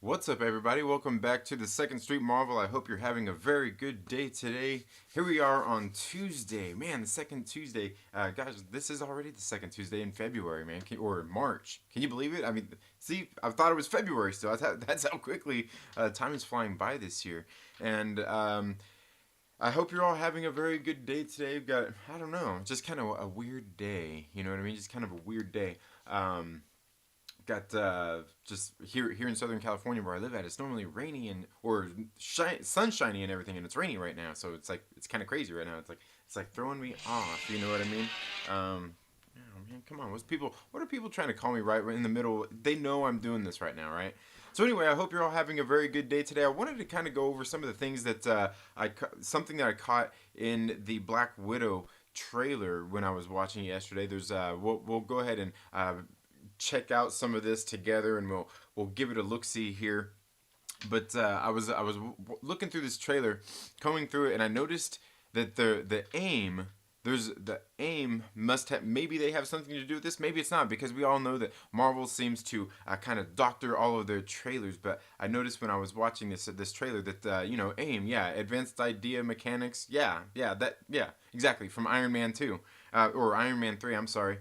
What's up, everybody? Welcome back to the Second Street Marvel. I hope you're having a very good day today. Here we are on Tuesday. Man, the second Tuesday. Guys, this is already the second Tuesday in February, man. Or March. Can you believe it? I mean, see, I thought it was February still. That's how quickly time is flying by this year. And I hope you're all having a very good day today. We've got, I don't know, just kind of a weird day. You know what I mean? Just kind of a weird day. Got just here in Southern California where I live at. It's normally rainy and sunshiny and everything, and it's rainy right now. So it's kind of crazy right now. It's like throwing me off. You know what I mean? Oh man, come on. What are people trying to call me right in the middle? They know I'm doing this right now, right? So anyway, I hope you're all having a very good day today. I wanted to kind of go over some of the things that something that I caught in the Black Widow trailer when I was watching it yesterday. There's we'll go ahead and check out some of this together, and we'll give it a look see here. But I was looking through this trailer, combing through it, and I noticed that the aim must have, maybe they have something to do with this, maybe it's not, because we all know that Marvel seems to kind of doctor all of their trailers. But I noticed when I was watching this trailer that AIM, yeah, advanced idea mechanics, yeah, exactly, from Iron Man 2 or Iron Man 3, I'm sorry.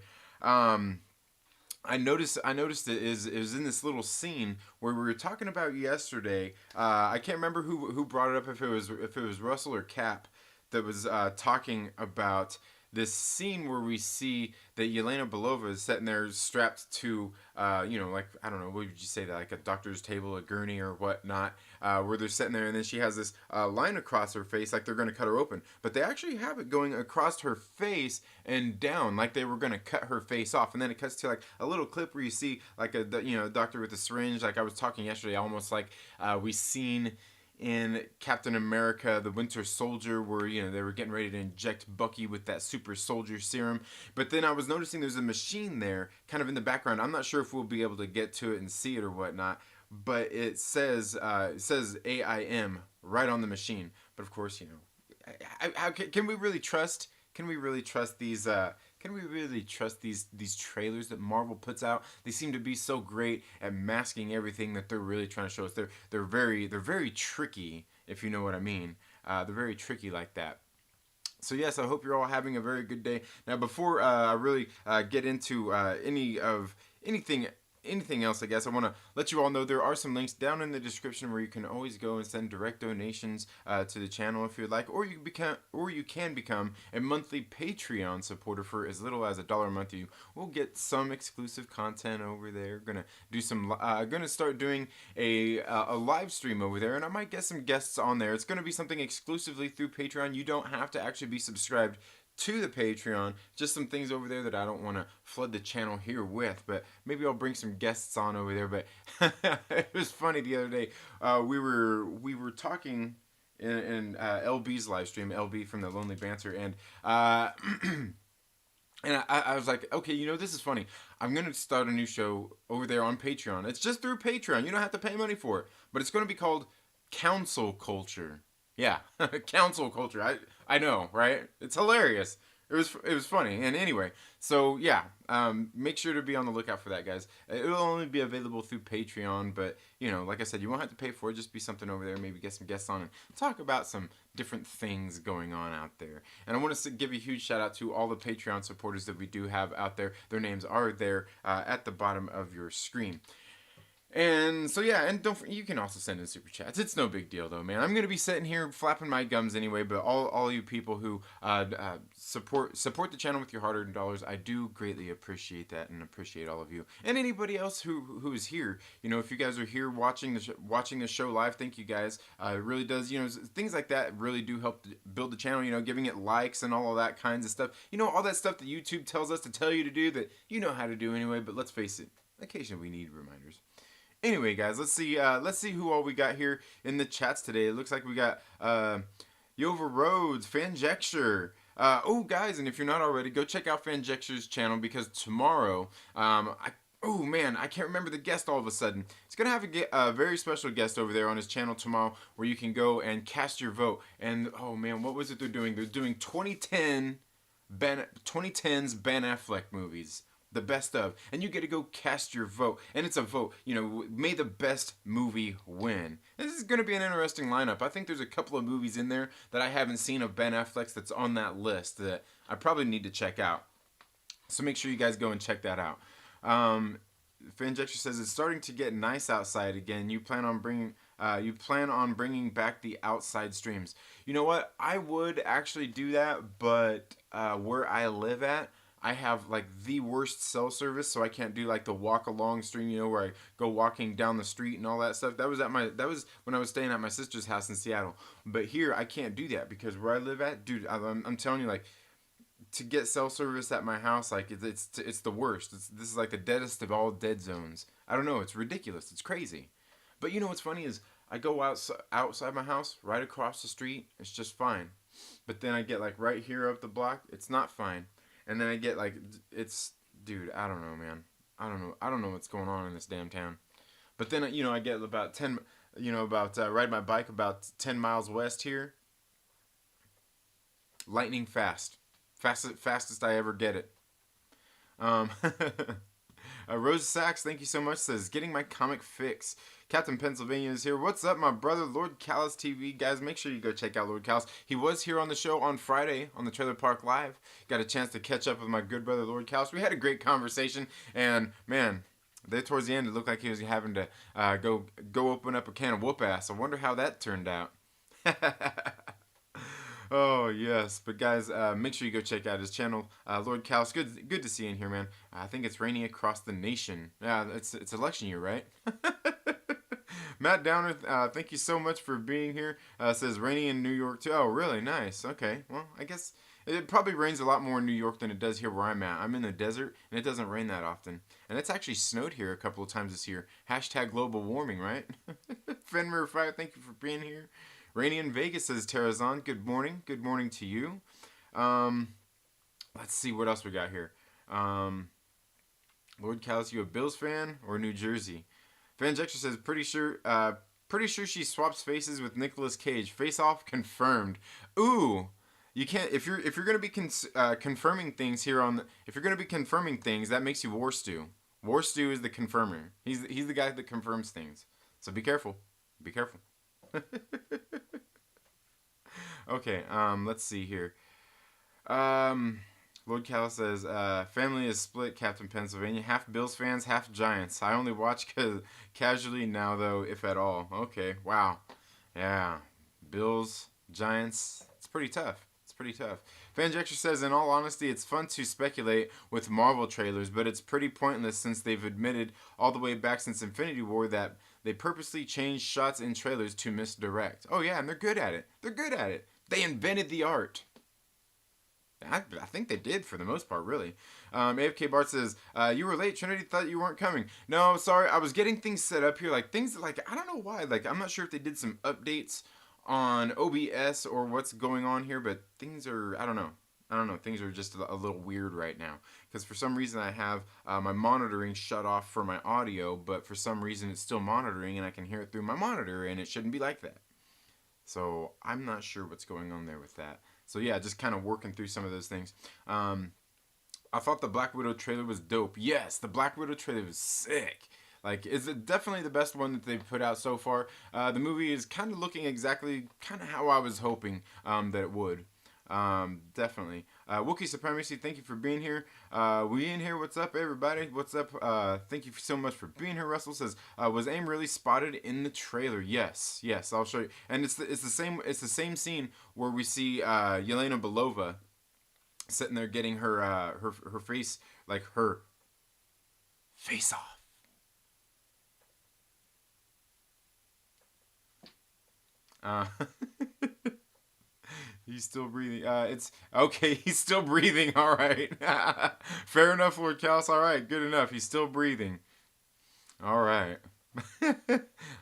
I noticed it is in this little scene where we were talking about yesterday. I can't remember who brought it up, if it was Russell or Cap that was talking about this scene where we see that Yelena Belova is sitting there strapped to, like, I don't know, what would you say, that, like a doctor's table, a gurney or whatnot, where they're sitting there, and then she has this line across her face like they're going to cut her open. But they actually have it going across her face and down like they were going to cut her face off. And then it cuts to like a little clip where you see like a doctor with a syringe, like I was talking yesterday, almost like we seen in Captain America, the Winter Soldier, where they were getting ready to inject Bucky with that super soldier serum. But then I was noticing there's a machine there kind of in the background. I'm not sure if we'll be able to get to it and see it or whatnot, but it says AIM right on the machine. But of course, how can we really trust? Can we really trust these? Can we really trust these trailers that Marvel puts out? They seem to be so great at masking everything that they're really trying to show us. They're very tricky, if you know what I mean. They're very tricky like that. So yes, I hope you're all having a very good day. Now, before I really get into anything else, I guess I want to let you all know there are some links down in the description where you can always go and send direct donations to the channel if you'd like, or you can become a monthly Patreon supporter for as little as $1 a month. You will get some exclusive content over there. Gonna start doing a live stream over there, and I might get some guests on there. It's gonna be something exclusively through Patreon. You don't have to actually be subscribed to the Patreon. Just some things over there that I don't want to flood the channel here with, but maybe I'll bring some guests on over there. But it was funny the other day. We were talking in LB's live stream, LB from the Lonely Banter, and and I was like, okay, this is funny. I'm gonna start a new show over there on Patreon. It's just through Patreon. You don't have to pay money for it, but it's gonna be called Council Culture. Yeah, council culture. I know, right? It's hilarious. It was funny. And anyway, so yeah, make sure to be on the lookout for that, guys. It'll only be available through Patreon, but like I said, you won't have to pay for it. Just be something over there. Maybe get some guests on and talk about some different things going on out there. And I want to give a huge shout out to all the Patreon supporters that we do have out there. Their names are there at the bottom of your screen. And so yeah, and you can also send in super chats. It's no big deal though, man. I'm gonna be sitting here flapping my gums anyway. But all you people who support the channel with your hard-earned dollars, I do greatly appreciate that, and appreciate all of you. And anybody else who is here, if you guys are here watching the show live, thank you guys. It really does. Things like that really do help build the channel. Giving it likes and all of that kinds of stuff. All that stuff that YouTube tells us to tell you to do that you know how to do anyway. But let's face it, occasionally we need reminders. Anyway, guys, let's see who all we got here in the chats today. It looks like we got Yover Rhodes, Fanjecture. Guys, and if you're not already, go check out Fanjecture's channel, because tomorrow, I can't remember the guest all of a sudden. He's going to have a very special guest over there on his channel tomorrow where you can go and cast your vote. And, oh man, what was it they're doing? They're doing 2010's Ben Affleck movies. the best of, and you get to go cast your vote, and it's a vote. May the best movie win. This is going to be an interesting lineup. I think there's a couple of movies in there that I haven't seen of Ben Affleck's that's on that list that I probably need to check out. So make sure you guys go and check that out. Fanjector says it's starting to get nice outside again. You plan on bringing back the outside streams. You know what? I would actually do that, but where I live at, I have like the worst cell service, so I can't do like the walk along stream. Where I go walking down the street and all that stuff. That was when I was staying at my sister's house in Seattle. But here I can't do that because where I live at, dude, I'm telling you, like, to get cell service at my house, like it's the worst. This is like the deadest of all dead zones. I don't know. It's ridiculous. It's crazy. But what's funny is I go outside my house, right across the street. It's just fine. But then I get like right here up the block. It's not fine. And then I get like dude. I don't know, man. I don't know what's going on in this damn town. But then I get about 10. Ride my bike about 10 miles west here. Lightning fast. Fastest I ever get it. Rose Sachs, thank you so much, says, getting my comic fix. Captain Pennsylvania is here. What's up, my brother, Lord Callus TV? Guys, make sure you go check out Lord Callus. He was here on the show on Friday on the Trailer Park Live. Got a chance to catch up with my good brother, Lord Callus. We had a great conversation, and, man, there towards the end, it looked like he was having to go open up a can of whoop ass. I wonder how that turned out. Oh yes, but guys, make sure you go check out his channel, Lord Callus. Good to see you in here, man. I think it's rainy across the nation. Yeah, it's election year, right? Matt Downer, thank you so much for being here. Says rainy in New York too. Oh, really? Nice. Okay. Well, I guess it probably rains a lot more in New York than it does here where I'm at. I'm in the desert, and it doesn't rain that often. And it's actually snowed here a couple of times this year. Hashtag global warming, right? Fenrir Fire, thank you for being here. Rainy in Vegas, says Terrazon. Good morning. Good morning to you. Let's see what else we got here. Lord Callus, you a Bills fan or New Jersey? Vanjector says pretty sure she swaps faces with Nicolas Cage. Face off confirmed. Ooh, you can't if you're gonna be confirming things here on if you're gonna be confirming things, that makes you War Stew. War Stew is the confirmer. He's the guy that confirms things. So be careful. Be careful. Okay, let's see here. Lord Callus says, family is split, Captain Pennsylvania. Half Bills fans, half Giants. I only watch casually now, though, if at all. Okay, wow. Yeah, Bills, Giants, it's pretty tough. It's pretty tough. Fanjector says, in all honesty, it's fun to speculate with Marvel trailers, but it's pretty pointless since they've admitted all the way back since Infinity War that they purposely changed shots in trailers to misdirect. Oh, yeah, and they're good at it. They're good at it. They invented the art. I think they did for the most part, really. AFK Bart says, you were late. Trinity thought you weren't coming. No, sorry. I was getting things set up here. Like, things, like, I don't know why. Like, I'm not sure if they did some updates on OBS or what's going on here, but things are, I don't know. Things are just a little weird right now. Because for some reason I have my monitoring shut off for my audio, but for some reason it's still monitoring and I can hear it through my monitor, and it shouldn't be like that. So I'm not sure what's going on there with that. So yeah, just kind of working through some of those things. I thought the Black Widow trailer was dope. Yes, the Black Widow trailer was sick. Like, it's definitely the best one that they've put out so far. The movie is kind of looking exactly kind of how I was hoping that it would. Definitely. Wookiee Supremacy, thank you for being here. We in here, what's up, everybody? What's up? Thank you so much for being here. Russell says, was AIM really spotted in the trailer? Yes, I'll show you. And it's the same scene where we see Yelena Belova sitting there getting her face, like, her face off. He's still breathing. It's okay. He's still breathing. All right. Fair enough, Lord Callus. All right. Good enough. He's still breathing. All right.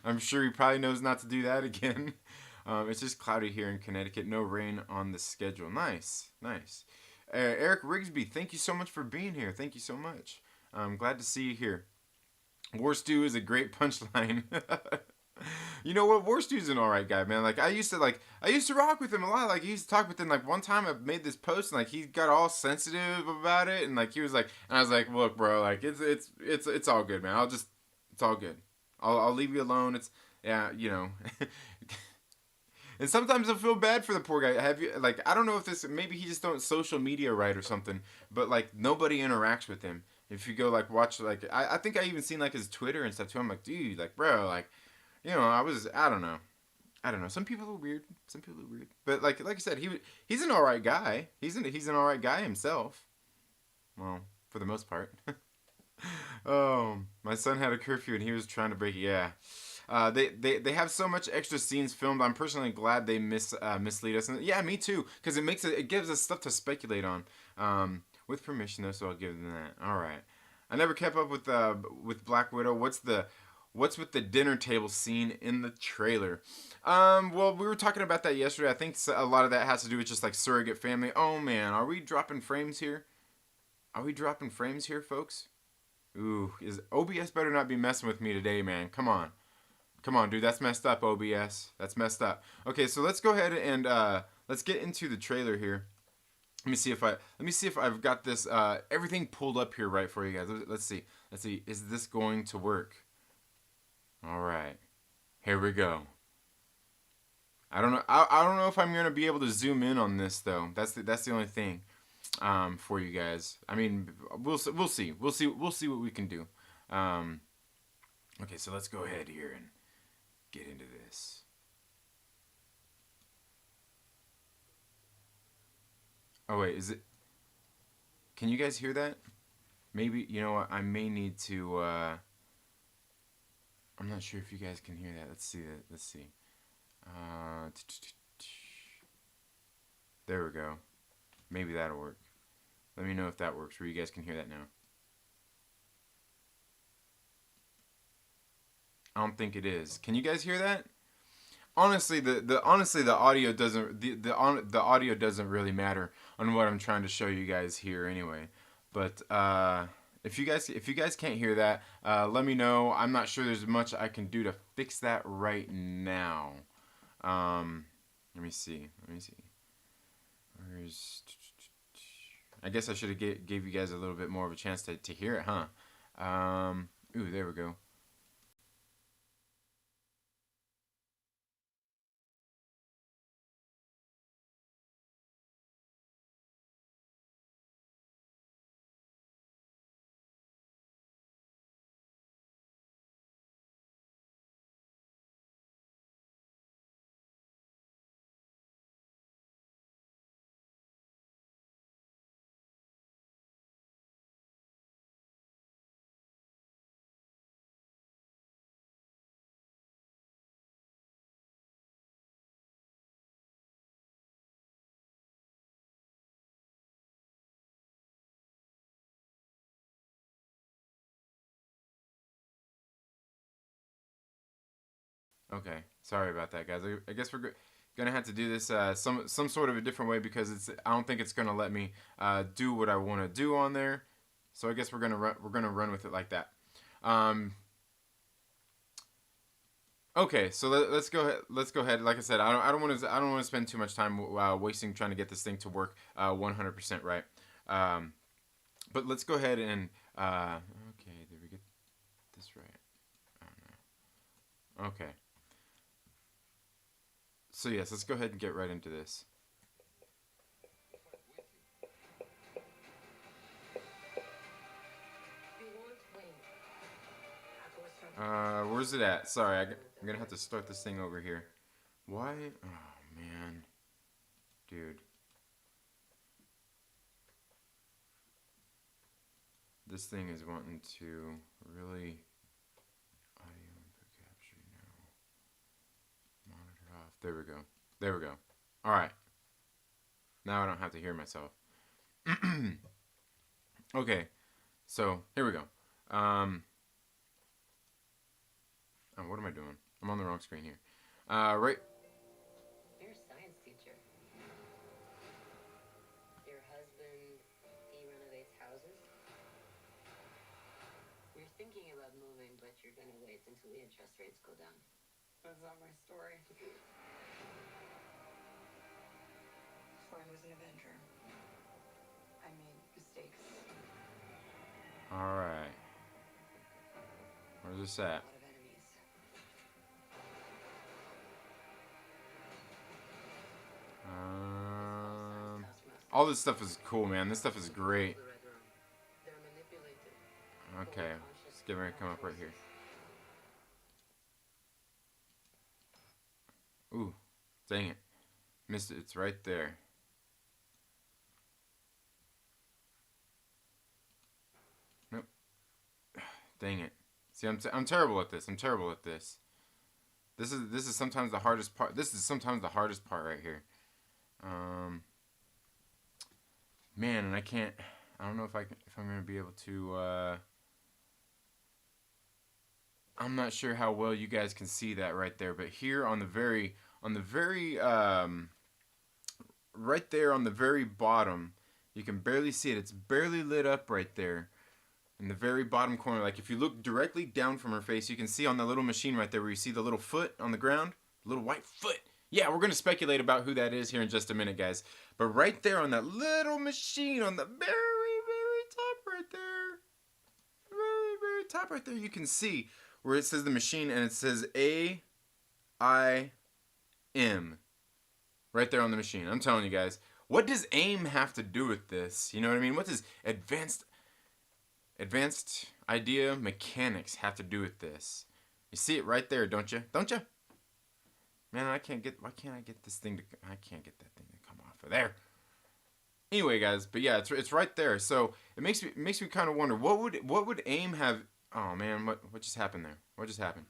I'm sure he probably knows not to do that again. It's just cloudy here in Connecticut. No rain on the schedule. Nice. Eric Rigsby, thank you so much for being here. Thank you so much. I'm glad to see you here. War Stew is a great punchline. You know what? Worst dude's an alright guy, man. Like I used to rock with him a lot. Like he used to talk with him. Like one time I made this post and like he got all sensitive about it and like he was like, and I was like, look, bro, like it's all good, man. It's all good. I'll leave you alone. It's yeah, you know. And sometimes I feel bad for the poor guy. Have you like I don't know if this maybe he just don't social media right or something, but like nobody interacts with him. If you go like watch like I think I even seen like his Twitter and stuff too. I'm like, dude, like bro, like you know, I don't know. I don't know. Some people are weird. Some people are weird. But like I said, he's an alright guy. He's an alright guy himself. Well, for the most part. Oh, my son had a curfew and he was trying to break it. Yeah. They have so much extra scenes filmed. I'm personally glad they mislead us. And yeah, me too, because it gives us stuff to speculate on. With permission though, so I'll give them that. All right. I never kept up with Black Widow. What's with the dinner table scene in the trailer? Well, we were talking about that yesterday. I think a lot of that has to do with just like surrogate family. Oh man, are we dropping frames here? Are we dropping frames here, folks? Ooh, is OBS better not be messing with me today, man? Come on. Come on, dude. That's messed up, OBS. That's messed up. Okay, so let's go ahead and let's get into the trailer here. Let me see if I've got this everything pulled up here right for you guys. Let's see. Let's see. Is this going to work? All right. Here we go. I don't know. I don't know if I'm gonna be able to zoom in on this though. That's the only thing. For you guys. I mean, we'll see. We'll see what we can do. Okay, so let's go ahead here and get into this. Oh wait, is it? Can you guys hear that? Maybe you know what? I may need to. I'm not sure if you guys can hear that. Let's see that. Let's see. Uh, there we go. Maybe that'll work. Let me know if that works, where you guys can hear that now. I don't think it is. Can you guys hear that? Honestly, the audio doesn't the audio doesn't really matter on what I'm trying to show you guys here anyway. But if you guys can't hear that, let me know. I'm not sure there's much I can do to fix that right now. Let me see. Let me see. Where's I guess I should have gave you guys a little bit more of a chance to hear it, huh? Ooh, there we go. Okay, sorry about that, guys. I guess we're gonna have to do this some sort of a different way because I don't think it's gonna let me do what I want to do on there. So I guess we're gonna run with it like that. Um, okay, so let's go ahead. Let's go ahead. Like I said, I don't want to spend too much time wasting trying to get this thing to work 100% right. Um, but let's go ahead and okay, did we get this right? I don't know. Okay. So yes, let's go ahead and get right into this. Where's it at? Sorry, I'm gonna have to start this thing over here. Why? Oh man, dude, this thing is wanting to really audio input capture now. Monitor off. There we go. There we go. All right. Now I don't have to hear myself. Okay, so here we go. Oh, what am I doing? I'm on the wrong screen here. Right. You're a science teacher. Your husband, he renovates houses. You're thinking about moving, but you're gonna wait until the interest rates go down. That's not my story. Before I was an Avenger, I made mistakes. Alright. Where's this A at? lot of enemies. Um, Taskmaster. all this stuff is cool, man. This stuff is great. The Red Room. They're manipulated. Okay, let's get ready to come up right here. Ooh, dang it. Missed it. It's right there. Nope. Dang it. See, I'm terrible at this. I'm terrible at this. This is sometimes the hardest part. This is sometimes the hardest part right here. Man, and I can't. I don't know if I'm gonna be able to. I'm not sure how well you guys can see that right there, but here on the very right there on the very bottom, you can barely see it. It's barely lit up right there in the very bottom corner. Like if you look directly down from her face, you can see on the little machine right there where you see the little foot on the ground, little white foot. Yeah, we're gonna speculate about who that is here in just a minute, guys. But right there on that little machine on the very top right there, very top right there, you can see where it says the machine and it says AIM right there on the machine. I'm telling you guys, what does AIM have to do with this? You know what I mean? What does advanced idea mechanics have to do with this? You see it right there, don't you? Don't you? Man, why can't I get this thing to? I can't get that thing to come off of there. Anyway, guys, but yeah, it's right there. So it makes me kind of wonder what would AIM have? Oh man, what just happened there? What just happened?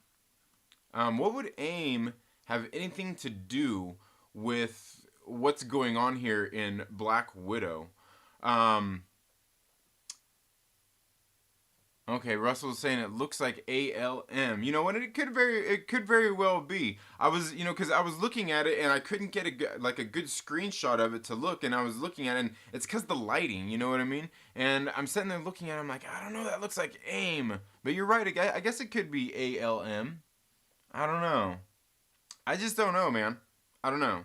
What would AIM have anything to do with what's going on here in Black Widow? Okay, Russell's saying it looks like ALM. You know what? It could very well be. I was, because I was looking at it and I couldn't get a good screenshot of it to look, and I was looking at it, and it's because the lighting. You know what I mean? And I'm sitting there looking at it, I'm like, I don't know. That looks like AIM, but you're right. I guess it could be ALM. I don't know. I just don't know, man. I don't know.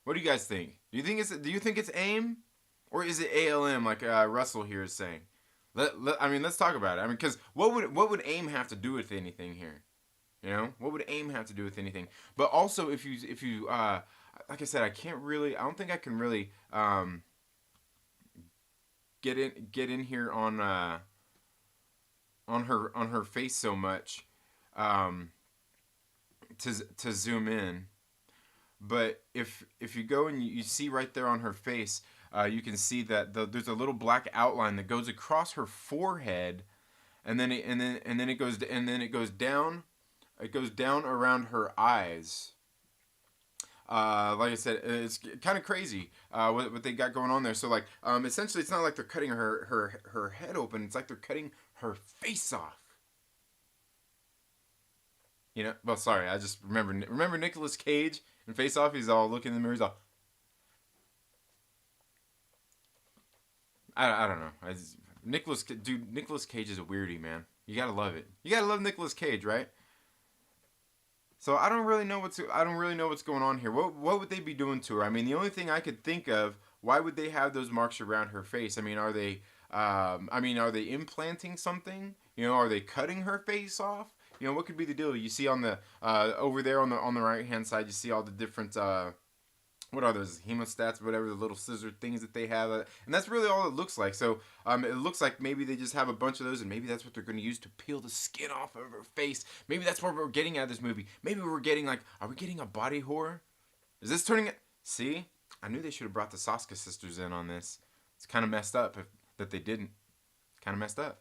What do you guys think? Do you think it's AIM, or is it ALM like Russell here is saying? Let's talk about it. I mean, because what would AIM have to do with anything here? You know, what would AIM have to do with anything? But also, if you like I said, I don't think I can really get in here on her face so much to zoom in. But if you go and you see right there on her face, you can see that there's a little black outline that goes across her forehead, and then it goes down. It goes down around her eyes. Like I said, it's kind of crazy what they got going on there. So like, essentially, it's not like they're cutting her head open. It's like they're cutting her face off. You know, well, sorry, I just remember Nicolas Cage in Face Off. He's all looking in the mirror. He's all, I don't know. Nicolas Cage is a weirdie, man. You gotta love it. You gotta love Nicolas Cage, right? So I don't really know what's going on here. What would they be doing to her? I mean, the only thing I could think of, why would they have those marks around her face? I mean, are they implanting something? You know, are they cutting her face off? You know, what could be the deal? You see on the over there on the right hand side, you see all the different what are those hemostats, whatever, the little scissor things that they have, and that's really all it looks like. So it looks like maybe they just have a bunch of those, and maybe that's what they're going to use to peel the skin off of her face. Maybe that's what we're getting out of this movie. Maybe we're getting are we getting a body horror? Is this turning it? See, I knew they should have brought the Soska sisters in on this. It's kind of messed up that they didn't. Kind of messed up.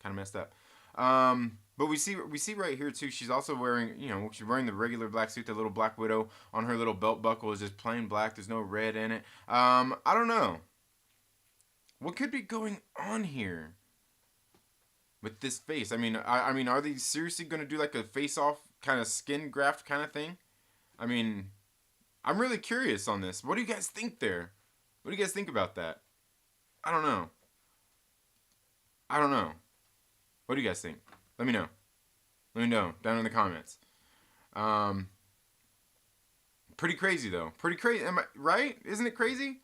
Kind of messed up. But we see right here too. She's also wearing, she's wearing the regular black suit. The little Black Widow on her little belt buckle is just plain black. There's no red in it. I don't know. What could be going on here with this face? I mean, are they seriously gonna do like a face-off kind of skin graft kind of thing? I mean, I'm really curious on this. What do you guys think there? What do you guys think about that? I don't know. I don't know. What do you guys think? Let me know. Let me know down in the comments. Um, Pretty crazy though. Pretty crazy. Am I right? Isn't it crazy?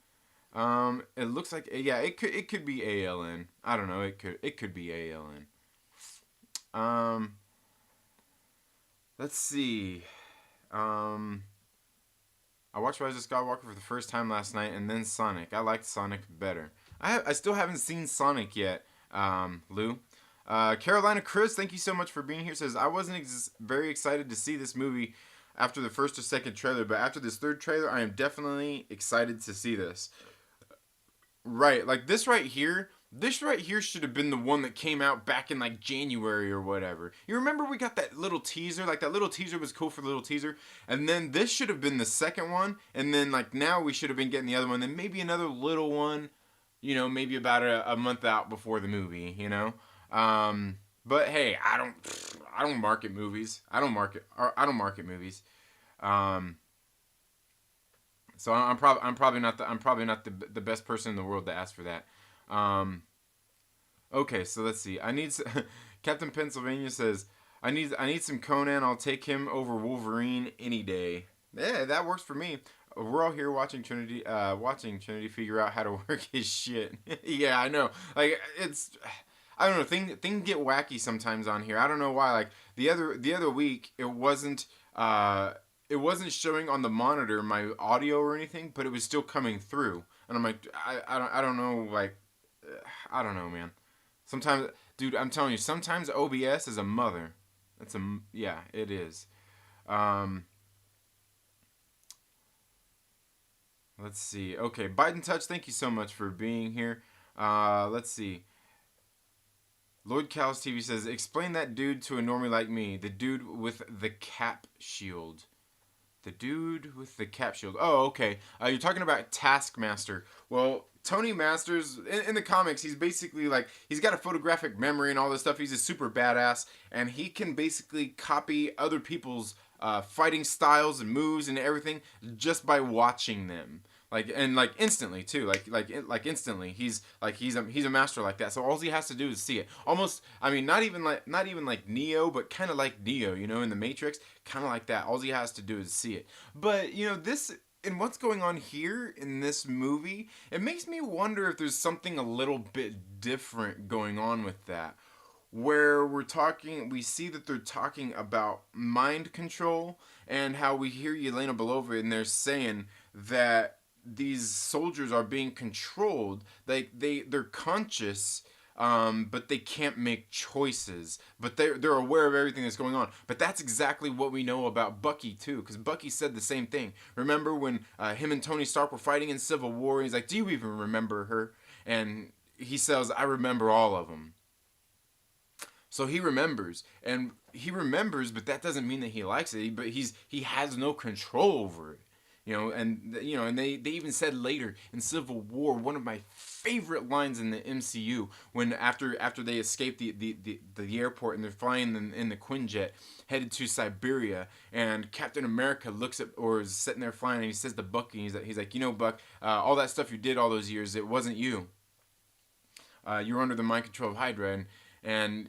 It looks like yeah. It could be ALN. I don't know. It could be ALN. Um, let's see. Um, I watched Rise of Skywalker for the first time last night, and then Sonic. I liked Sonic better. I still haven't seen Sonic yet. Lou. Carolina Chris, thank you so much for being here. Says I wasn't very excited to see this movie after the first or second trailer, but after this third trailer, I am definitely excited to see this. Right, like this right here. This right here should have been the one that came out back in like January or whatever. You remember we got that little teaser? Like that little teaser was cool for the little teaser. And then this should have been the second one. And then like now we should have been getting the other one. Then maybe another little one, maybe about a month out before the movie. But hey, I don't market movies. I don't market movies. Um, so I'm probably not the best person in the world to ask for that. Um, okay, so let's see. Captain Pennsylvania says I need some Conan. I'll take him over Wolverine any day. Yeah, that works for me. We're all here watching Trinity figure out how to work his shit. Yeah, I know. Like I don't know. Things get wacky sometimes on here. I don't know why. Like the other week, it wasn't showing on the monitor my audio or anything, but it was still coming through. And I'm like, I don't know. Like I don't know, man. Sometimes, dude, I'm telling you, sometimes OBS is a mother. Yeah, it is. Um, let's see. Okay, Biden Touch, thank you so much for being here. Let's see. Lloyd Cows TV says, explain that dude to a normie like me. The dude with the cap shield. The dude with the cap shield. Oh, okay. You're talking about Taskmaster. Well, Tony Masters, in the comics, he's basically like, he's got a photographic memory and all this stuff. He's a super badass, and he can basically copy other people's fighting styles and moves and everything just by watching them. Like instantly too, like instantly. He's a master like that. So all he has to do is see it. Almost, I mean, not even like Neo, but kind of like Neo, in the Matrix, kind of like that. All he has to do is see it. But this and what's going on here in this movie, it makes me wonder if there's something a little bit different going on with that. Where we see that they're talking about mind control and how we hear Yelena Belova and they're saying that these soldiers are being controlled. They're conscious, but they can't make choices. But they're aware of everything that's going on. But that's exactly what we know about Bucky too, because Bucky said the same thing. Remember when him and Tony Stark were fighting in Civil War? And he's like, "Do you even remember her?" And he says, "I remember all of them." So he remembers, but that doesn't mean that he likes it. But he has no control over it. And they even said later in Civil War, one of my favorite lines in the MCU, when after they escape the airport and they're flying in the Quinjet headed to Siberia, and Captain America looks at or is sitting there flying and he says to Bucky, he's like, Buck, all that stuff you did all those years, it wasn't you. You were under the mind control of Hydra, and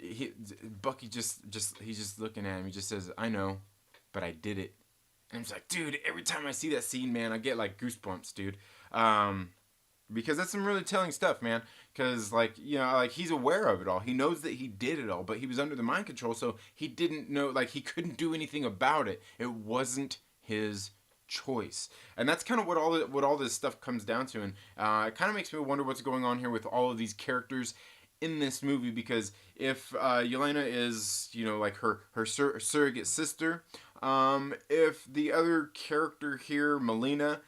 Bucky he's just looking at him. He just says, I know, but I did it. And I'm just like, dude, every time I see that scene, man, I get like goosebumps, dude. Because that's some really telling stuff, man. Because he's aware of it all. He knows that he did it all, but he was under the mind control, so he didn't know, he couldn't do anything about it. It wasn't his choice. And that's kind of what all this stuff comes down to. And it kind of makes me wonder what's going on here with all of these characters in this movie, because if Yelena is, her surrogate sister, if the other character here, Melina,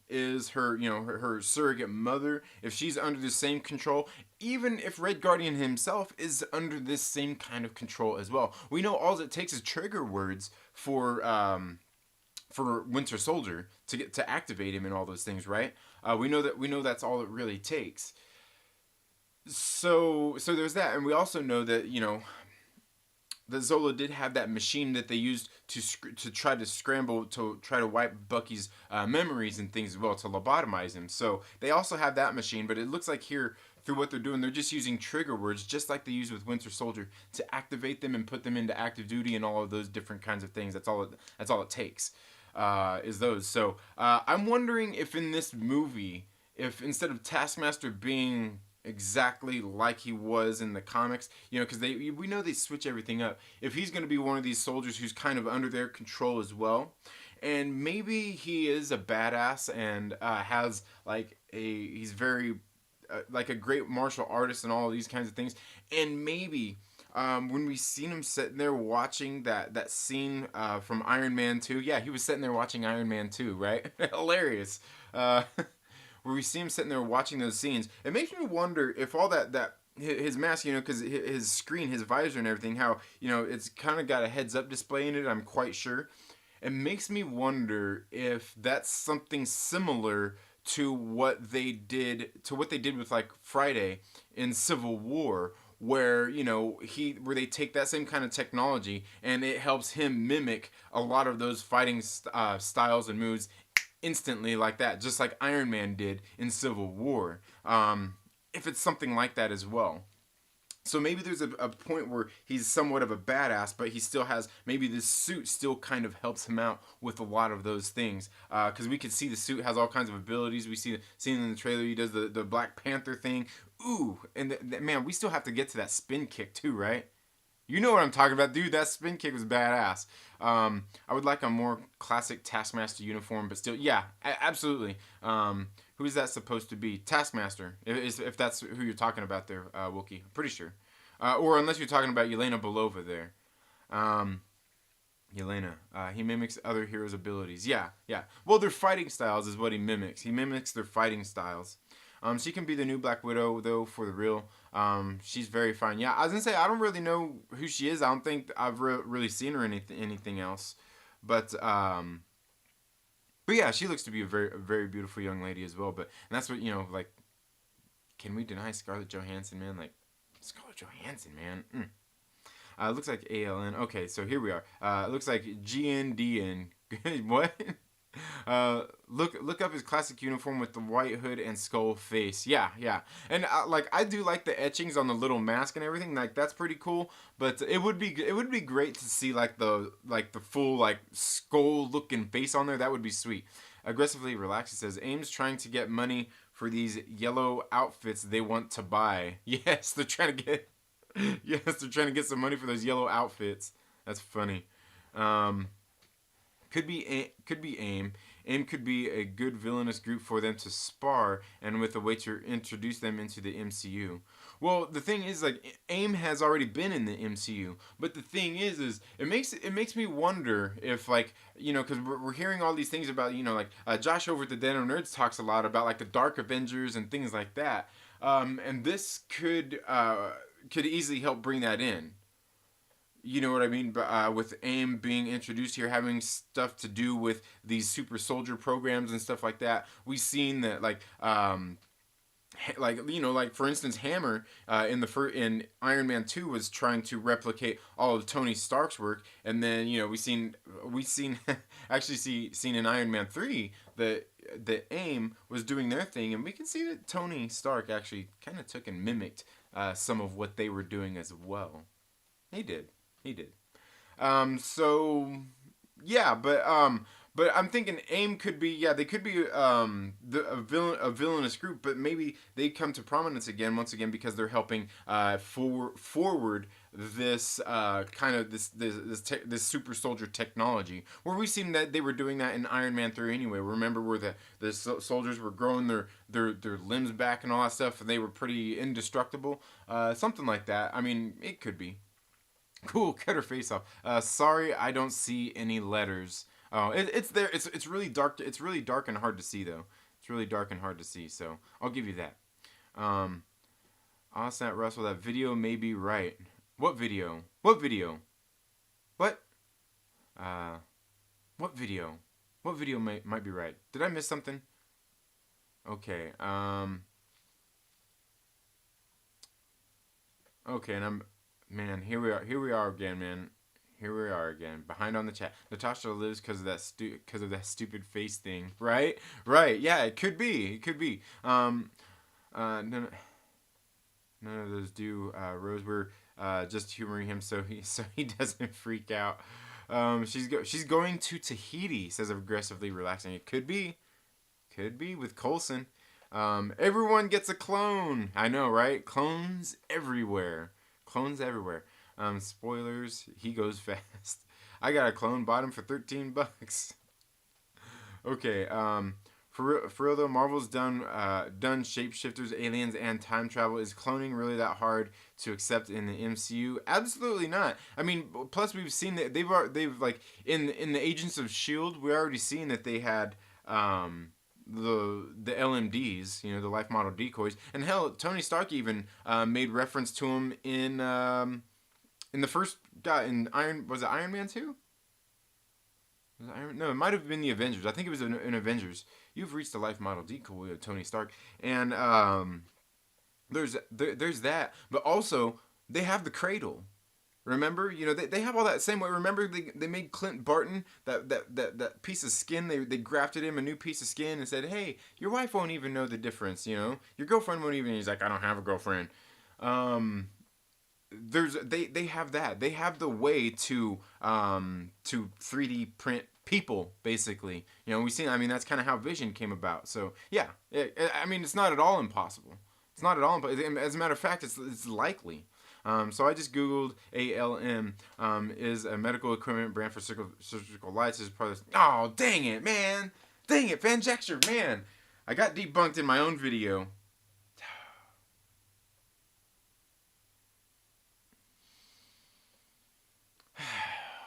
is her surrogate mother, if she's under the same control, even if Red Guardian himself is under this same kind of control as well. We know all it takes is trigger words for Winter Soldier to activate him and all those things, right? We know that's all it really takes. So there's that, and we also know that that Zola did have that machine that they used to try to scramble to try to wipe Bucky's memories and things as well, to lobotomize him. So they also have that machine, but it looks like here through what they're doing. They're just using trigger words, just like they use with Winter Soldier, to activate them and put them into active duty and all of those different kinds of things. That's all it takes. Is those. So I'm wondering if in this movie, if instead of Taskmaster being exactly like he was in the comics, because we know they switch everything up. If he's going to be one of these soldiers who's kind of under their control as well, and maybe he is a badass and has like he's very like a great martial artist and all of these kinds of things, and maybe when we seen him sitting there watching that scene from Iron Man 2, yeah, he was sitting there watching Iron Man 2, right? Hilarious. Where we see him sitting there watching those scenes, it makes me wonder if all that his mask, because his screen, his visor and everything, how, it's kind of got a heads up display in it, I'm quite sure. It makes me wonder if that's something similar to what they did with like Friday in Civil War, where where they take that same kind of technology and it helps him mimic a lot of those fighting styles and moves instantly, like that, just like Iron Man did in Civil War. If it's something like that as well. So maybe there's a point where he's somewhat of a badass, but he still has, maybe this suit still kind of helps him out with a lot of those things. Because we can see the suit has all kinds of abilities. We see in the trailer he does the Black Panther thing. Ooh, and man, we still have to get to that spin kick too, right? You know what I'm talking about, dude. That spin kick was badass. I would like a more classic Taskmaster uniform, but still, yeah, absolutely. Who is that supposed to be? Taskmaster, if that's who you're talking about there, Wookie. I'm pretty sure. Or unless you're talking about Yelena Belova there. Yelena. He mimics other heroes' abilities. Yeah. Well, their fighting styles is what he mimics. He mimics their fighting styles. She can be the new Black Widow, though, for the real. She's very fine. Yeah, I was going to say, I don't really know who she is. I don't think I've really seen her in anything else. But yeah, she looks to be a very beautiful young lady as well. And that's what, like, can we deny Scarlett Johansson, man? Like, Scarlett Johansson, man. Looks like ALN. Okay, so here we are. It looks like GNDN. What? Look up his classic uniform with the white hood and skull face. Yeah, and I do like the etchings on the little mask and everything. Like, that's pretty cool. But it would be great to see like the full like skull looking face on there. That would be sweet. Aggressively relaxed. He says, AIM's trying to get money for these yellow outfits they want to buy. Yes, they're trying to get. Yes, they're trying to get some money for those yellow outfits. That's funny. Could be AIM. AIM could be a good villainous group for them to spar, and with a way to introduce them into the MCU. Well, the thing is, like, AIM has already been in the MCU, but the thing is it makes me wonder if, like, because we're hearing all these things about, like, Josh over at the Den of Nerds talks a lot about, like, the Dark Avengers and things like that, and this could easily help bring that in. You know what I mean? But with AIM being introduced here, having stuff to do with these super soldier programs and stuff like that, we've seen that, like for instance, Hammer in Iron Man 2 was trying to replicate all of Tony Stark's work, and then we seen actually seen in Iron Man 3 that AIM was doing their thing, and we can see that Tony Stark actually kind of took and mimicked some of what they were doing as well. He did. So yeah, but I'm thinking AIM could be, they could be a villainous group, but maybe they come to prominence once again because they're helping forward this kind of this super soldier technology, where we've seen that they were doing that in Iron Man 3 anyway. Remember where the soldiers were growing their limbs back and all that stuff, and they were pretty indestructible, something like that. I mean, it could be. Cool, cut her face off. Sorry, I don't see any letters. Oh, it's there. It's really dark. It's really dark and hard to see, though. It's really dark and hard to see, so I'll give you that. Awesome, Russell. That video may be right. What video? What video? What? What video? What video might be right? Did I miss something? Okay. Okay, and man, here we are again, man. Here we are again, behind on the chat. Natasha lives because of that stupid face thing, right? Yeah, it could be. No. None of those do. Rose, we're just humoring him so he doesn't freak out. She's going to Tahiti. Says aggressively relaxing. It could be with Coulson. Everyone gets a clone. I know, right? Clones everywhere. Clones everywhere. Spoilers. He goes fast. I got a clone. Bought him for $13. Okay. For real though, Marvel's done shapeshifters, aliens, and time travel. Is cloning really that hard to accept in the MCU? Absolutely not. I mean, plus we've seen that they've like in the Agents of Shield, we already seen that they had the LMDs, you know, the life model decoys, and hell, Tony Stark even made reference to them in the first guy in Iron Man 2? No, it might have been the Avengers. I think it was in Avengers. You've reached the life model decoy of Tony Stark, and there's that. But also they have the cradle. Remember, you know they have all that same way. Remember they made Clint Barton that piece of skin. They grafted him a new piece of skin and said, hey, your wife won't even know the difference. You know, your girlfriend won't even. He's like, I don't have a girlfriend. They have that. They have the way to 3D print people, basically. You know, we seen. I mean, that's kind of how Vision came about. So yeah, I mean, it's not at all impossible. It's not at all impossible. As a matter of fact, it's likely. So I just googled ALM is a medical equipment brand for surgical lights. Is part of this. Oh, dang it, man! Dang it, Fanjexture, man! I got debunked in my own video.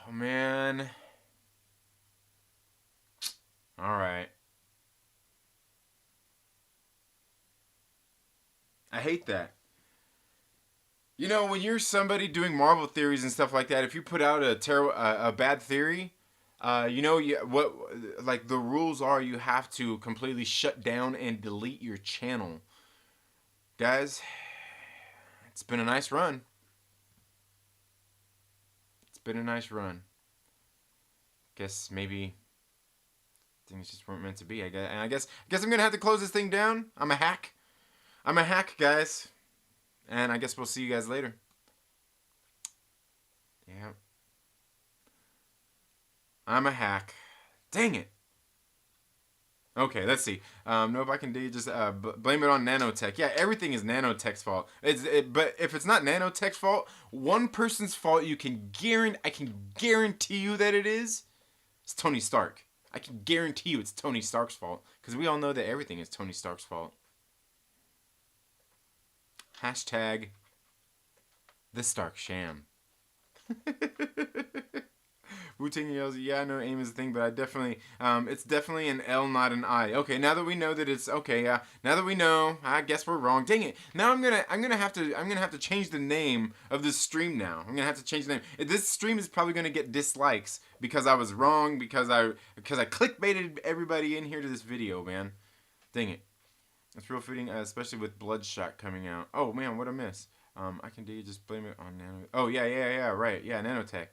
Oh, man. Alright. I hate that. You know, when you're somebody doing Marvel theories and stuff like that, if you put out a bad theory, what like the rules are, you have to completely shut down and delete your channel. Guys, it's been a nice run. It's been a nice run. Guess maybe things just weren't meant to be. I guess I'm gonna have to close this thing down. I'm a hack, guys. And I guess we'll see you guys later. Yeah. I'm a hack. Dang it. Okay, let's see. Nope, I can do just blame it on nanotech. Yeah, everything is nanotech's fault. But if it's not nanotech's fault, one person's fault I can guarantee you that it is. It's Tony Stark. I can guarantee you it's Tony Stark's fault. Because we all know that everything is Tony Stark's fault. Hashtag the Stark Sham. Wu-Tang yells, yeah, I know aim is a thing, but I definitely, it's definitely an L, not an I. Okay, now that we know that it's, okay, yeah, now that we know, I guess we're wrong. Dang it. Now I'm gonna have to change the name of this stream now. I'm gonna have to change the name. This stream is probably gonna get dislikes because I was wrong, because I clickbaited everybody in here to this video, man. Dang it. It's real fitting, especially with Bloodshot coming out. Oh, man, what a miss. I can do just blame it on nano. Oh, yeah, right. Yeah, nanotech.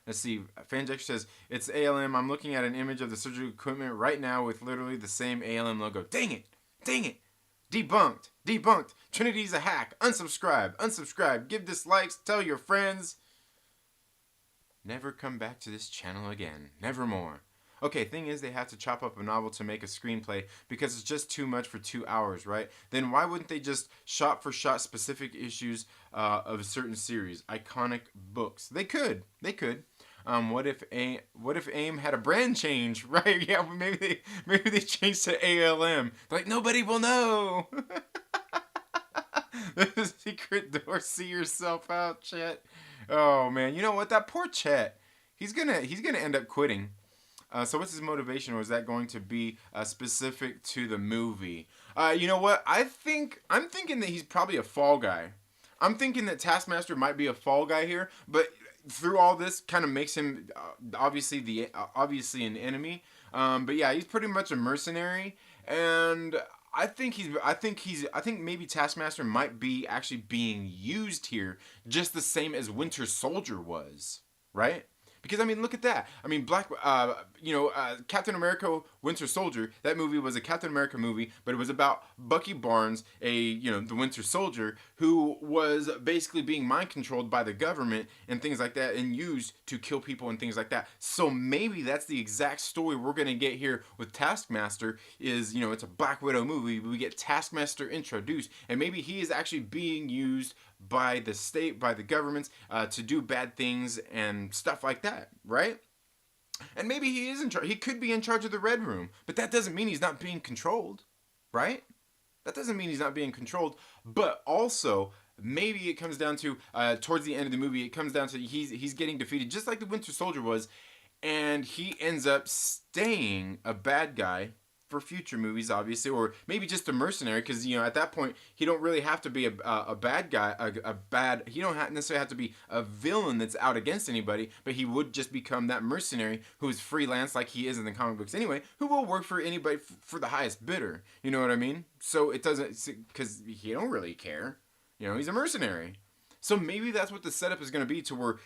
Let's see. Fanjexture says, it's ALM. I'm looking at an image of the surgical equipment right now with literally the same ALM logo. Dang it. Debunked. Trinity's a hack. Unsubscribe. Give dislikes. Tell your friends. Never come back to this channel again. Nevermore. Okay, thing is they have to chop up a novel to make a screenplay because it's just too much for 2 hours, right? Then why wouldn't they just shot for shot specific issues of a certain series, iconic books? They could. What if AIM had a brand change, right? Yeah, maybe they changed to ALM. They're like, nobody will know. The secret door. See yourself out, Chet. Oh man, you know what? That poor Chet. He's gonna end up quitting. So what's his motivation, or is that going to be specific to the movie? You know what? I'm thinking that he's probably a fall guy. I'm thinking that Taskmaster might be a fall guy here, but through all this, kind of makes him obviously an enemy. But yeah, he's pretty much a mercenary, and I think maybe Taskmaster might be actually being used here, just the same as Winter Soldier was, right? Because I mean, look at that. I mean, Captain America: Winter Soldier. That movie was a Captain America movie, but it was about Bucky Barnes, the Winter Soldier, who was basically being mind controlled by the government and things like that, and used to kill people and things like that. So maybe that's the exact story we're gonna get here with Taskmaster. It's a Black Widow movie. We get Taskmaster introduced, and maybe he is actually being used by the state, by the governments, to do bad things and stuff like that, right? And maybe he is in charge. He could be in charge of the Red Room, but that doesn't mean he's not being controlled, right? That doesn't mean he's not being controlled. But also, maybe it comes down to towards the end of the movie, it comes down to he's getting defeated, just like the Winter Soldier was, and he ends up staying a bad guy for future movies, obviously, or maybe just a mercenary, because at that point he don't really have to be a bad guy, he don't necessarily have to be a villain that's out against anybody, but he would just become that mercenary who is freelance like he is in the comic books anyway, who will work for anybody for the highest bidder. You know what I mean? So it doesn't, because he don't really care. He's a mercenary. So maybe that's what the setup is going to be, to where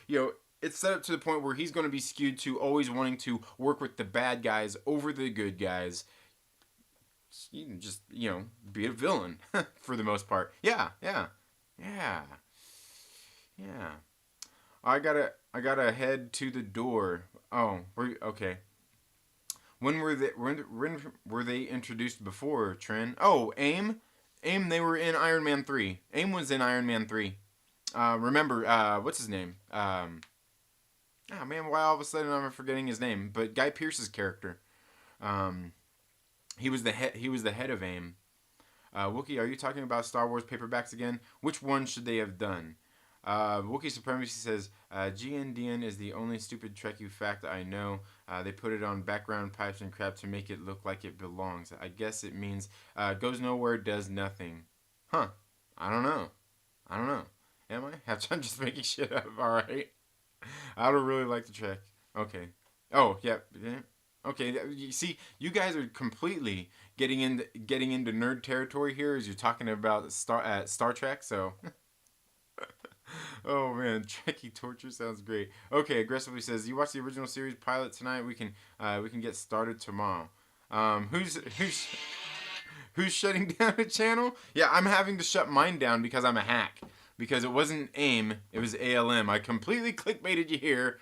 it's set up to the point where he's going to be skewed to always wanting to work with the bad guys over the good guys. You can just, be a villain for the most part. Yeah. I gotta head to the door. Oh, okay. When were they introduced before, Trin? Oh, AIM. They were in Iron Man 3. AIM was in Iron Man 3. Remember, what's his name? Man, why all of a sudden I'm forgetting his name? But Guy Pearce's character. He was the head of AIM. Wookie, are you talking about Star Wars paperbacks again? Which one should they have done? Wookie Supremacy says, GNDN is the only stupid Trekkie fact I know. They put it on background pipes and crap to make it look like it belongs. I guess it means goes nowhere, does nothing. Huh. I don't know. Am I? I'm just making shit up, alright? I don't really like the Trek. Okay. Oh, yeah. Okay, you see, you guys are completely getting into nerd territory here as you're talking about Star Trek. So, oh man, Trekkie torture sounds great. Okay, aggressively says, you watch the original series pilot tonight. We can get started tomorrow. Who's shutting down a channel? Yeah, I'm having to shut mine down because I'm a hack. Because it wasn't AIM, it was ALM. I completely clickbaited you here,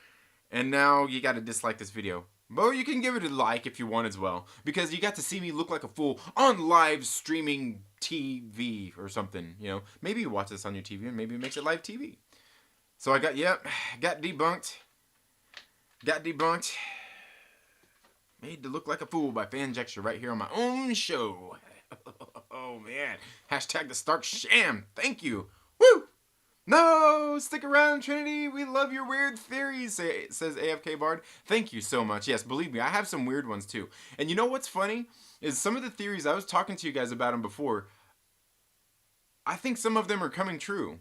and now you got to dislike this video. But you can give it a like if you want as well, because you got to see me look like a fool on live streaming TV or something. Maybe you watch this on your TV and maybe it makes it live TV. So I got debunked. Made to look like a fool by Fanjexture right here on my own show. Oh man, hashtag the Stark Sham. Thank you. Woo! No, stick around, Trinity. We love your weird theories, says AFK Bard. Thank you so much. Yes, believe me, I have some weird ones too. And you know what's funny? Is some of the theories, I was talking to you guys about them before, I think some of them are coming true.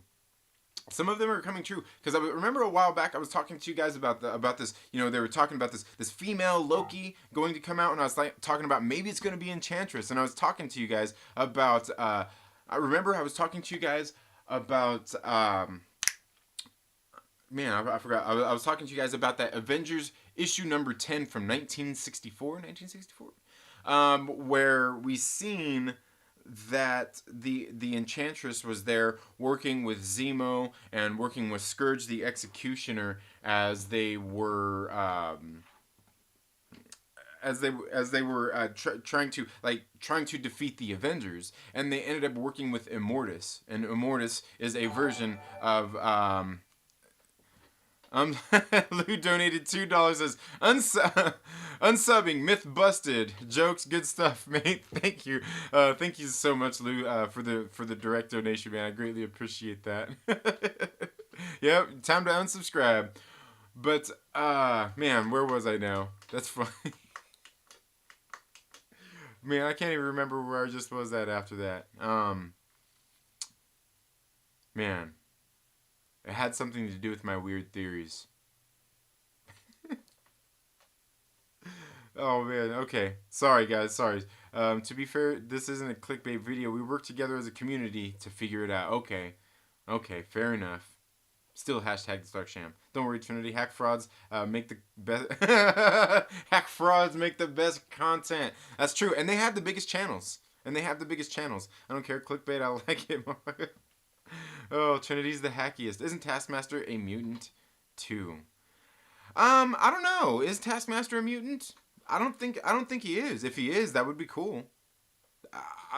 Because I remember a while back I was talking to you guys about this. They were talking about this female Loki going to come out, and I was talking about maybe it's going to be Enchantress. And I was talking to you guys about, I forgot. I was talking to you guys about that Avengers issue number 10 from 1964, where we seen that the Enchantress was there working with Zemo and working with Scourge the Executioner as they were trying to defeat the Avengers, and they ended up working with Immortus, and Immortus is a version of Lou donated $2, says unsubbing, myth busted, jokes, good stuff, mate. Thank you so much, Lou, for the direct donation, man. I greatly appreciate that. Yep, time to unsubscribe. But man, where was I now? That's funny. Man, I can't even remember where I just was at after that. Man. It had something to do with my weird theories. Oh man, okay. Sorry guys, sorry. To be fair, this isn't a clickbait video. We work together as a community to figure it out. Okay, fair enough. Still hashtag the Stark Sham. Don't worry, Trinity. Hack frauds make the best. Hack frauds make the best content. That's true, and they have the biggest channels. I don't care. Clickbait. I like it more. Oh, Trinity's the hackiest. Isn't Taskmaster a mutant too? I don't know. Is Taskmaster a mutant? I don't think he is. If he is, that would be cool.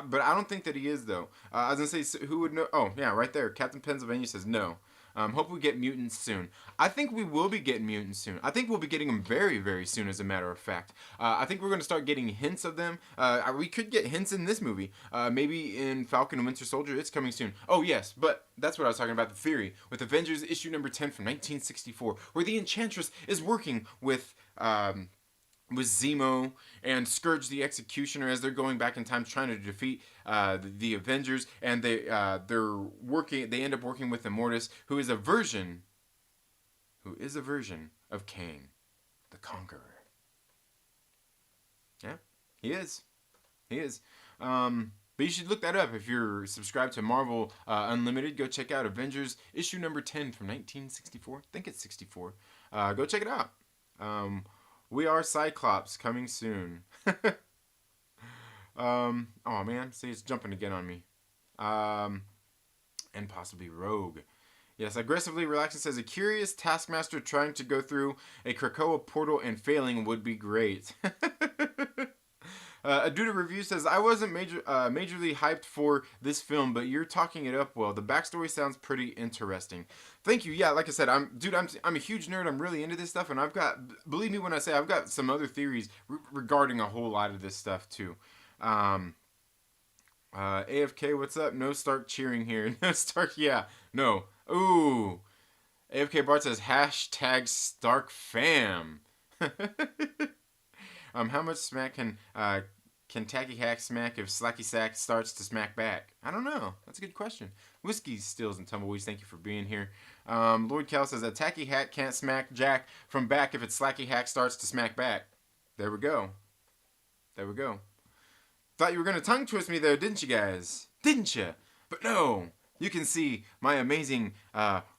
But I don't think that he is though. I was gonna say who would know? Oh yeah, right there. Captain Pennsylvania says no. Hope we get mutants soon. I think we will be getting mutants soon. I think we'll be getting them very, very soon, as a matter of fact. I think we're going to start getting hints of them. We could get hints in this movie. Maybe in Falcon and Winter Soldier. It's coming soon. Oh, yes, but that's what I was talking about, the theory. With Avengers issue number 10 from 1964, where the Enchantress is working with Zemo and Scourge the Executioner as they're going back in time trying to defeat the Avengers, and they're working. They end up working with Immortus, who is a version of Kang, the Conqueror. Yeah, he is. But you should look that up if you're subscribed to Marvel Unlimited. Go check out Avengers issue number 10 from 1964. I think it's 64. Go check it out. We Are Cyclops coming soon. Oh man, see, it's jumping again on me. And possibly Rogue. Yes, Aggressively Relaxing says a curious Taskmaster trying to go through a Krakoa portal and failing would be great. Aduda Review says, I wasn't majorly hyped for this film, but you're talking it up well. The backstory sounds pretty interesting. Thank you. Yeah, like I said, I'm a huge nerd. I'm really into this stuff, and believe me when I say I've got some other theories regarding a whole lot of this stuff too. AFK, what's up? No Stark cheering here. No Stark, yeah. No. Ooh. AFK Bart says, hashtag Stark fam. How much smack can Tacky Hack smack if Slacky Sack starts to smack back? I don't know. That's a good question. Whiskey, Stills, and Tumbleweeds, thank you for being here. Lord Cal says, a Tacky Hack can't smack Jack from back if its Slacky Hack starts to smack back. There we go. Thought you were going to tongue twist me there, didn't you guys? Didn't you? But no. You can see my amazing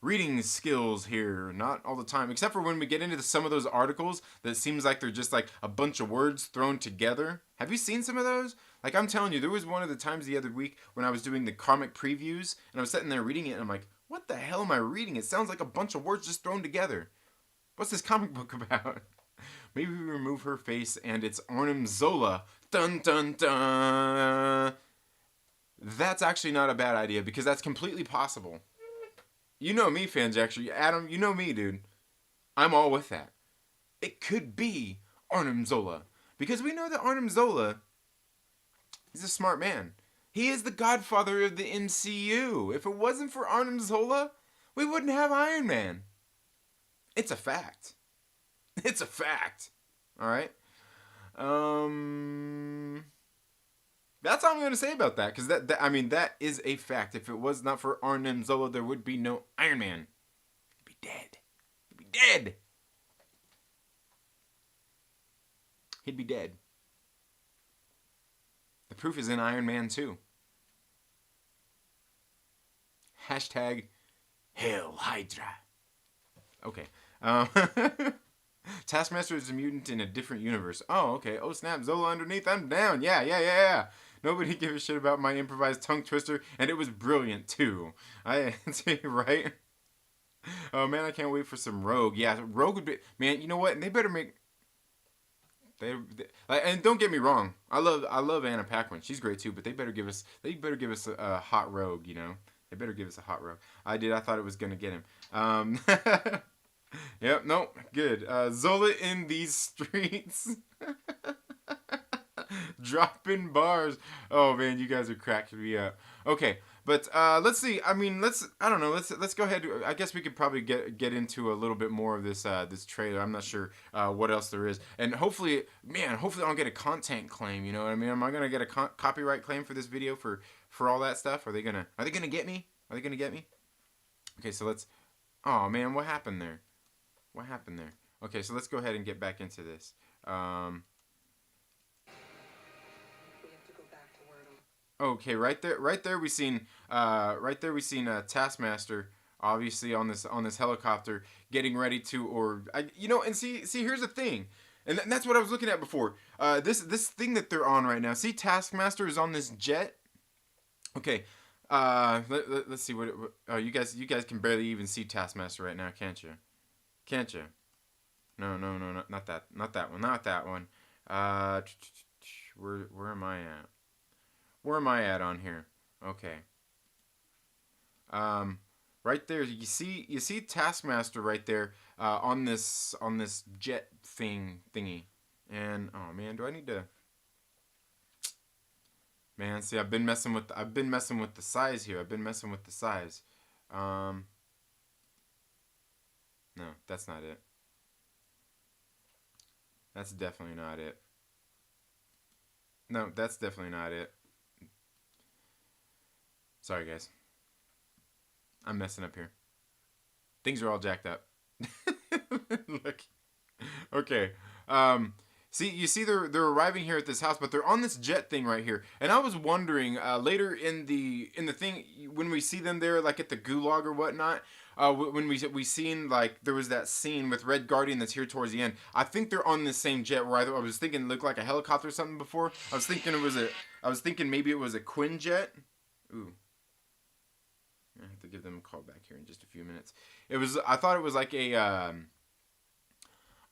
reading skills here, not all the time, except for when we get into some of those articles that seems like they're just like a bunch of words thrown together. Have you seen some of those? Like, I'm telling you, there was one of the times the other week when I was doing the comic previews, and I was sitting there reading it, and I'm like, what the hell am I reading? It sounds like a bunch of words just thrown together. What's this comic book about? Maybe we remove her face and it's Arnim Zola. Dun dun dun. That's actually not a bad idea, because that's completely possible. You know me, fans, actually. Adam, you know me, dude. I'm all with that. It could be Arnim Zola, because we know that Arnim Zola, he's a smart man. He is the godfather of the MCU. If it wasn't for Arnim Zola, we wouldn't have Iron Man. It's a fact. It's a fact. All right? That's all I'm going to say about that, because that is a fact. If it was not for Arnim Zola, there would be no Iron Man. He'd be dead. He'd be dead. He'd be dead. The proof is in Iron Man 2. Hashtag Hail Hydra. Okay. Taskmaster is a mutant in a different universe. Oh, okay. Oh, snap. Zola underneath. I'm down. Yeah. Nobody gave a shit about my improvised tongue twister, and it was brilliant, too. Right? Oh, man, I can't wait for some Rogue. Yeah, Rogue would be... Man, you know what? And they better make... and don't get me wrong. I love Anna Paquin. She's great, too, but they better give us a hot Rogue, you know? They better give us a hot Rogue. I thought it was going to get him. Yep, no, good. Zola in these streets. Dropping bars. Oh man, you guys are cracking me up. Okay, but let's see. I mean, let's go ahead. I guess we could probably get into a little bit more of this trailer. I'm not sure what else there is, and hopefully I don't get a content claim. You know what I mean? Am I gonna get a copyright claim for this video for all that stuff? Are they gonna get me? Are they gonna get me? Okay, so let's. Oh man, what happened there? Okay, so let's go ahead and get back into this. We have to go back to Wordle. Okay, right there we seen Taskmaster obviously on this helicopter, getting ready to, and see here's the thing, and that's what I was looking at before. This thing that they're on right now. See, Taskmaster is on this jet. Okay. Let's see what. Oh, you guys can barely even see Taskmaster right now, can't you? Can't you? No, no, no, not that, not that one, not that one. Uh, where am I at? Where am I at on here? Okay. Um, right there. You see Taskmaster right there. On this jet thingy. And oh man, do I need to? Man, see, I've been messing with the size here. I've been messing with the size. Um, no, that's not it. That's definitely not it. No, that's definitely not it. Sorry, guys. I'm messing up here. Things are all jacked up. Look. Okay. Um. See, you see, they're arriving here at this house, but they're on this jet thing right here. And I was wondering later in the thing when we see them there, like at the gulag or whatnot. When we seen like there was that scene with Red Guardian that's here towards the end. I think they're on the same jet. Where I was thinking it looked like a helicopter or something before. I was thinking maybe it was a Quinjet. Ooh. I have to give them a call back here in just a few minutes. I thought it was like I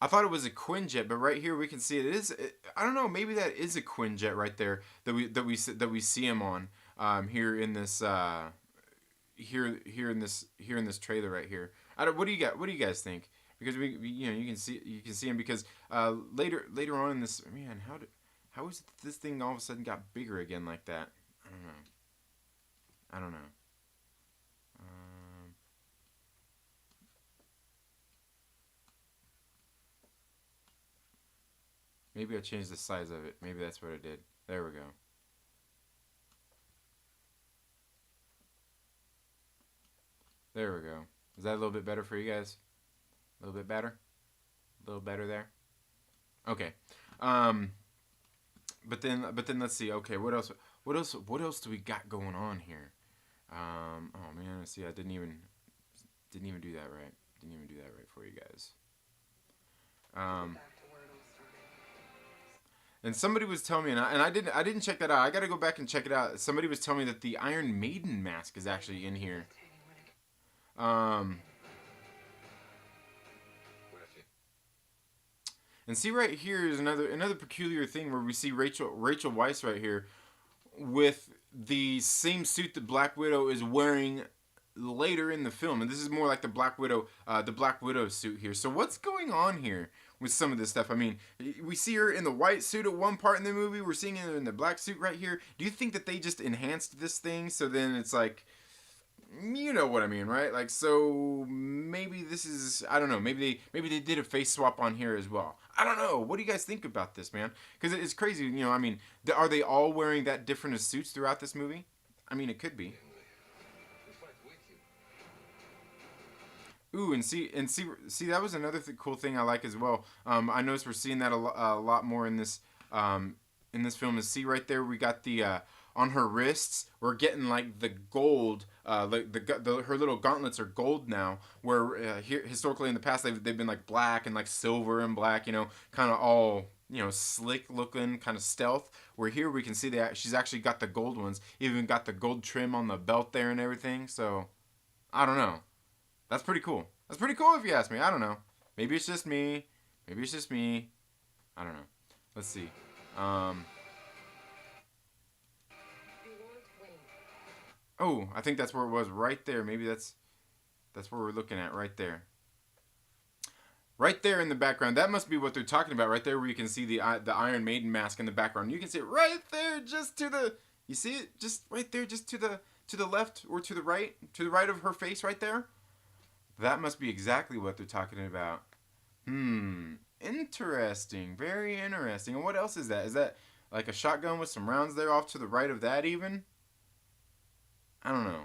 thought it was a Quinjet, but right here we can see it is. I don't know. Maybe that is a Quinjet right there that we see him on. Here in this here in this trailer right here. What do you got? What do you guys think? Because you can see him because later on in this, man, how is it that this thing all of a sudden got bigger again like that? I don't know. I don't know. Maybe I changed the size of it. Maybe that's what I did. There we go. There we go. Is that a little bit better for you guys? A little bit better? A little better there? Okay. Um, but then let's see. Okay, what else do we got going on here? Oh man, let's see. I didn't even do that right. Didn't even do that right for you guys. Um, Back to where it all started. and somebody was telling me, and I didn't check that out. I got to go back and check it out. Somebody was telling me that the Iron Maiden mask is actually in here. Um, and see right here is another peculiar thing where we see Rachel Weisz right here with the same suit that Black Widow is wearing later in the film, and this is more like the Black Widow suit here. So what's going on here with some of this stuff? I mean, we see her in the white suit at one part in the movie. We're seeing her in the black suit right here. Do you think that they just enhanced this thing so then it's like, you know what I mean, right? Like, so maybe this is, I don't know. Maybe they did a face swap on here as well. I don't know. What do you guys think about this, man? Because it's crazy. I mean, are they all wearing that different of suits throughout this movie? I mean, it could be. Ooh, and see, that was another cool thing I like as well. I noticed we're seeing that a lot more in this film. Is see right there, we got the on her wrists, we're getting like the gold. Like her little gauntlets are gold now. Where here historically in the past they've been like black and like silver and black. Kind of all slick looking, kind of stealth. Where here we can see that she's actually got the gold ones. Even got the gold trim on the belt there and everything. So I don't know. That's pretty cool. That's pretty cool if you ask me. I don't know. Maybe it's just me. Maybe it's just me. I don't know. Let's see. Um, oh, I think that's where it was right there. Maybe that's where we're looking at right there. Right there in the background. That must be what they're talking about right there where you can see the Iron Maiden mask in the background. You can see it right there just to the you see it just right there just to the left or to the right of her face right there. That must be exactly what they're talking about. Interesting. Very interesting. And what else is that? Is that like a shotgun with some rounds there off to the right of that even? I don't know.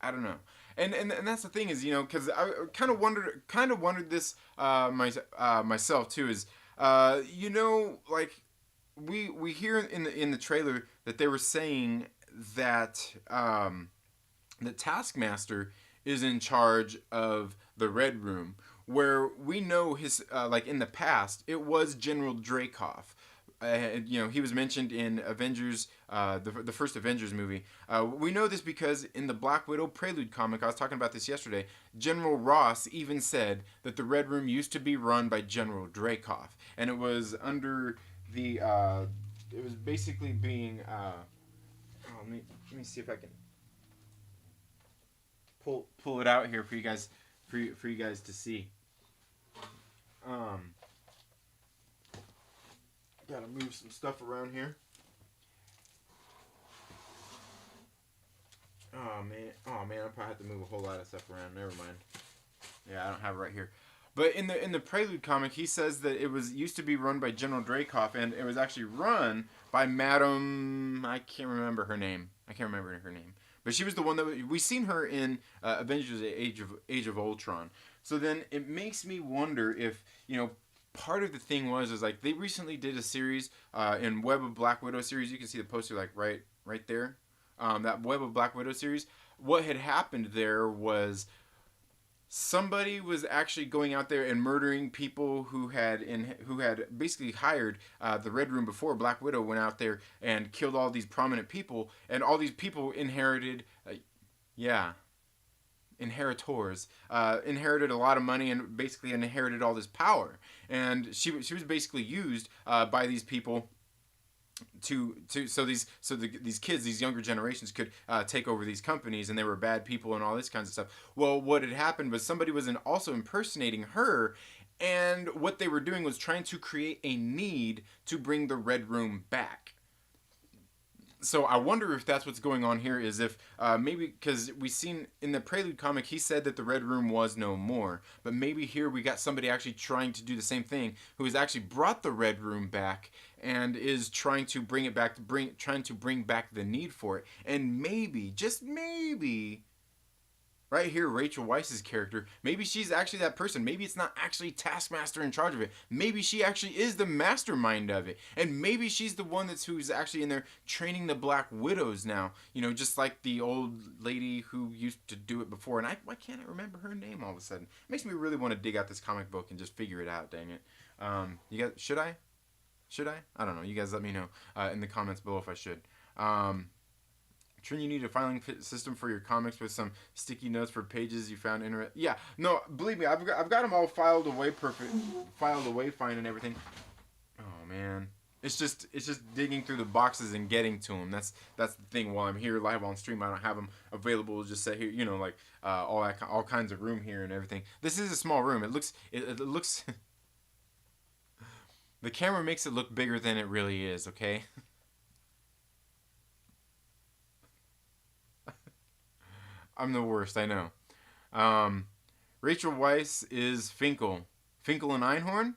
I don't know. And that's the thing is, because I kind of wondered this myself too is like we hear in the trailer that they were saying that that Taskmaster is in charge of the Red Room, where we know his like in the past it was General Dreykov. He was mentioned in Avengers, the first Avengers movie. We know this because in the Black Widow Prelude comic, I was talking about this yesterday. General Ross even said that the Red Room used to be run by General Dreykov, and it was under the. It was basically being. Let me see if I can pull it out here for you guys, for you guys to see. Um, Gotta move some stuff around here. Oh man, I probably have to move a whole lot of stuff around. Never mind. Yeah, I don't have it right here. But in the Prelude comic, he says that it was used to be run by General Dreykov, and it was actually run by Madam. I can't remember her name. But she was the one that we seen her in Avengers: Age of Ultron. So then it makes me wonder if part of the thing is like they recently did a series in Web of Black Widow series. You can see the poster like right there. That Web of Black Widow series. What had happened there was somebody was actually going out there and murdering people who had basically hired the Red Room before Black Widow went out there and killed all these prominent people, and all these people inherited, inheritors inherited a lot of money and basically inherited all this power, and she was basically used by these people these kids, these younger generations could take over these companies, and they were bad people and all this kinds of stuff. Well, what had happened was somebody was also impersonating her, and what they were doing was trying to create a need to bring the Red Room back. So I wonder if that's what's going on here, is if maybe because we seen in the Prelude comic he said that the Red Room was no more, but maybe here we got somebody actually trying to do the same thing, who has actually brought the Red Room back and is trying to bring it back, trying to bring back the need for it. And maybe, just maybe, right here, Rachel Weisz's character, maybe she's actually that person. Maybe it's not actually Taskmaster in charge of it. Maybe she actually is the mastermind of it. And maybe she's the one who's actually in there training the Black Widows now. Just like the old lady who used to do it before. And why can't I remember her name all of a sudden? It makes me really want to dig out this comic book and just figure it out, dang it. You guys, should I? I don't know. You guys let me know in the comments below if I should. Trin, you need a filing system for your comics with some sticky notes for pages you found interesting. Yeah, no, believe me, I've got them all filed away fine and everything. Oh man, it's just digging through the boxes and getting to them. That's the thing. While I'm here live on stream, I don't have them available. Just say here, like all kinds of room here and everything. This is a small room. It looks. The camera makes it look bigger than it really is. Okay. I'm the worst, I know. Rachel Weisz is Finkel. Finkel and Einhorn?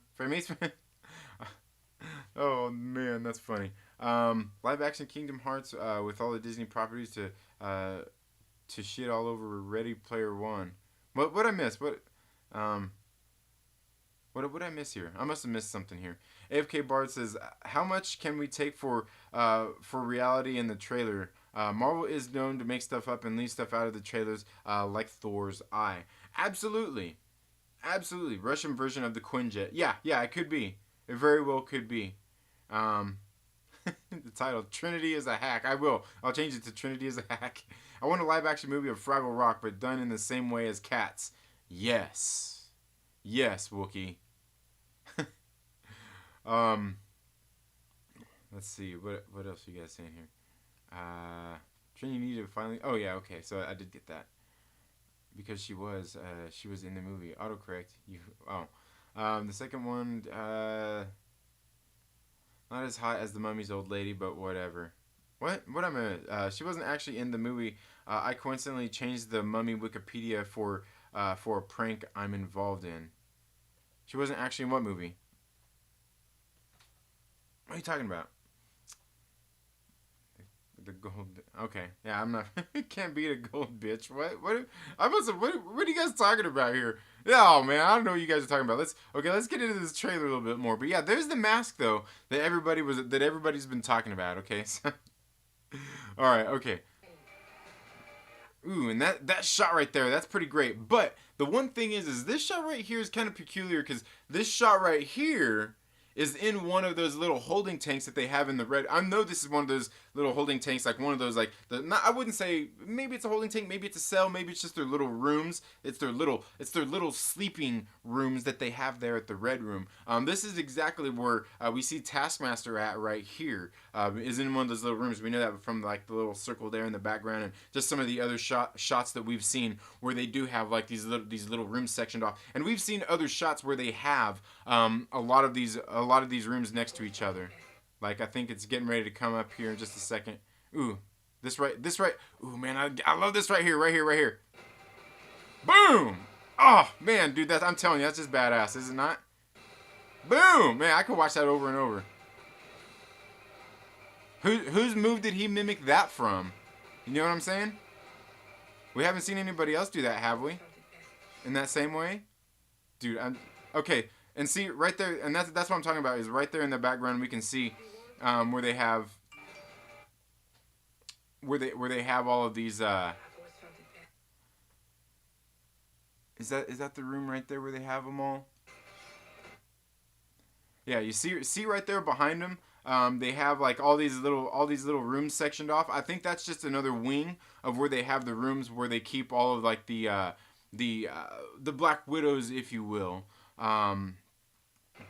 Oh man, that's funny. Live action Kingdom Hearts with all the Disney properties to shit all over Ready Player One. What I miss? What I miss here? I must have missed something here. AFK Bard says, "How much can we take for reality in the trailer? Marvel is known to make stuff up and leave stuff out of the trailers, like Thor's eye. Absolutely. Russian version of the Quinjet. Yeah, it could be. It very well could be. The title, Trinity is a hack. I'll change it to Trinity is a hack. I want a live action movie of Fraggle Rock, but done in the same way as Cats. Yes, Wookie. Let's see. What else are you guys saying here? Trini needed to finally. Oh yeah, okay. So I did get that because she was in the movie. Autocorrect. The second one, not as hot as the Mummy's old lady, but whatever. What am I? She wasn't actually in the movie. I coincidentally changed the Mummy Wikipedia for a prank I'm involved in. She wasn't actually in what movie? What are you talking about? The gold. Okay, yeah, I'm not. Can't beat a gold bitch. What? What are you guys talking about here? Oh man, I don't know what you guys are talking about. Let's get into this trailer a little bit more. But yeah, there's the mask though that everybody's been talking about. Okay, so, all right, okay. Ooh, and that shot right there, that's pretty great. But the one thing is this shot right here is kind of peculiar because this shot right here is in one of those little holding tanks that they have in the red. I know this is one of those little holding tanks, like one of those, like I wouldn't say maybe it's a holding tank, maybe it's a cell, maybe it's just their little rooms. It's their little sleeping rooms that they have there at the red room. This is exactly where we see Taskmaster at right here. Is in one of those little rooms. We know that from like the little circle there in the background, and just some of the other shots that we've seen where they do have like these little rooms sectioned off, and we've seen other shots where they have a lot of these rooms next to each other. Like I think it's getting ready to come up here in just a second. Ooh, this right. Ooh man, I love this right here, right here, right here. Boom! Oh man, dude, I'm telling you, that's just badass, is it not? Boom! Man, I could watch that over and over. Whose move did he mimic that from? You know what I'm saying? We haven't seen anybody else do that, have we? In that same way, dude. Okay. And see right there, and that's what I'm talking about. Is right there in the background we can see where they have where they have all of these. Is that the room right there where they have them all? Yeah, you see right there behind them. They have like all these little rooms sectioned off. I think that's just another wing of where they have the rooms where they keep all of like the Black Widows, if you will.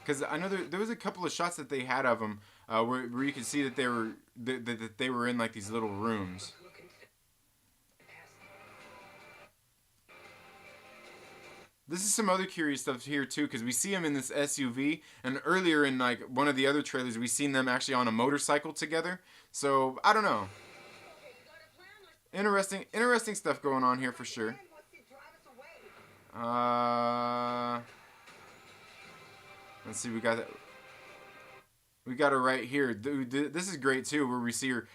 Because I know there was a couple of shots that they had of them where you could see that they were in like these little rooms. This is some other curious stuff here too, because we see them in this SUV, and earlier in like one of the other trailers, we seen them actually on a motorcycle together. So I don't know. Interesting stuff going on here for sure. Uh, let's see, we got her right here. This is great too, where we see her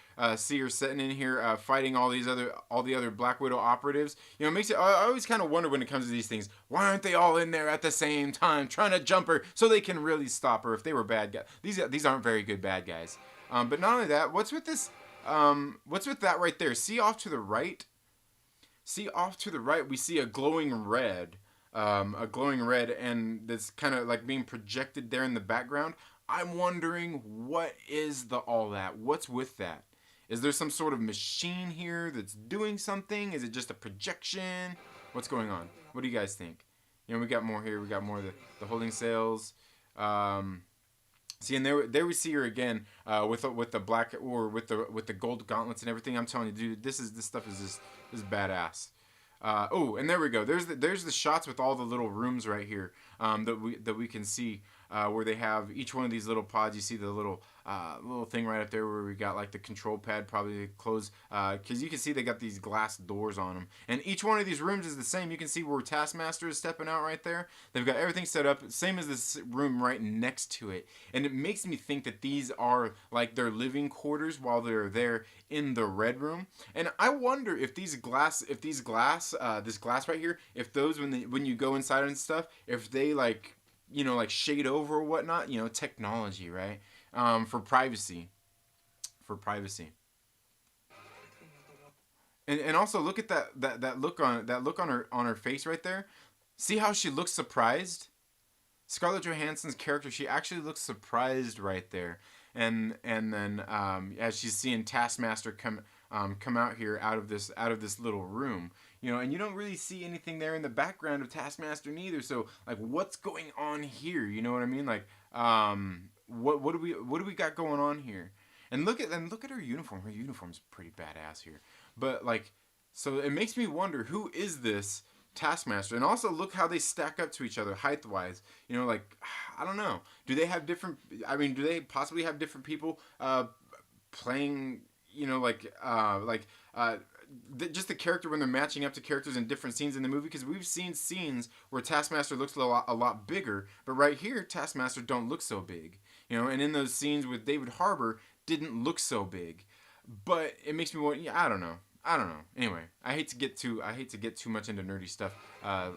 sitting in here fighting all the other Black Widow operatives. You know, it makes it. I always kind of wonder when it comes to these things. Why aren't they all in there at the same time trying to jump her so they can really stop her if they were bad guys? These aren't very good bad guys. But not only that, what's with this? What's with that right there? See off to the right. See off to the right, we see a glowing red. And that's kind of like being projected there in the background. I'm wondering what is all that? What's with that? Is there some sort of machine here that's doing something? Is it just a projection? What's going on? What do you guys think? You know, we got more here. We got more of the holding cells. See, and there we see her again with the black or with the gold gauntlets and everything. I'm telling you, dude, this stuff is badass. Oh, and there we go. There's the shots with all the little rooms right here that we can see where they have each one of these little pods. You see the little thing right up there where we got like the control pad probably closed because you can see they got these glass doors on them. And each one of these rooms is the same. You can see where Taskmaster is stepping out right there. They've got everything set up, same as this room right next to it. And it makes me think that these are like their living quarters while they're there in the red room. And I wonder if this glass right here, if those when you go inside and stuff, if they like, you know, like shade over or whatnot, you know, technology, right? For privacy. And also look at that look on her face right there. See how she looks surprised? Scarlett Johansson's character, she actually looks surprised right there. And then as she's seeing Taskmaster come out here out of this little room, you know, and you don't really see anything there in the background of Taskmaster neither. So like, what's going on here? You know what I mean? Like, what do we got going on here? And look at her uniform. Her uniform's pretty badass here. But like, so it makes me wonder, who is this Taskmaster? And also look how they stack up to each other height wise. You know, like, I don't know. Do they have different? I mean, do they possibly have different people playing? You know, just the character when they're matching up to characters in different scenes in the movie, because we've seen scenes where Taskmaster looks a lot bigger, but right here Taskmaster don't look so big, you know, and in those scenes with David Harbour didn't look so big. But it makes me want, yeah, I don't know. Anyway, I hate to get too much into nerdy stuff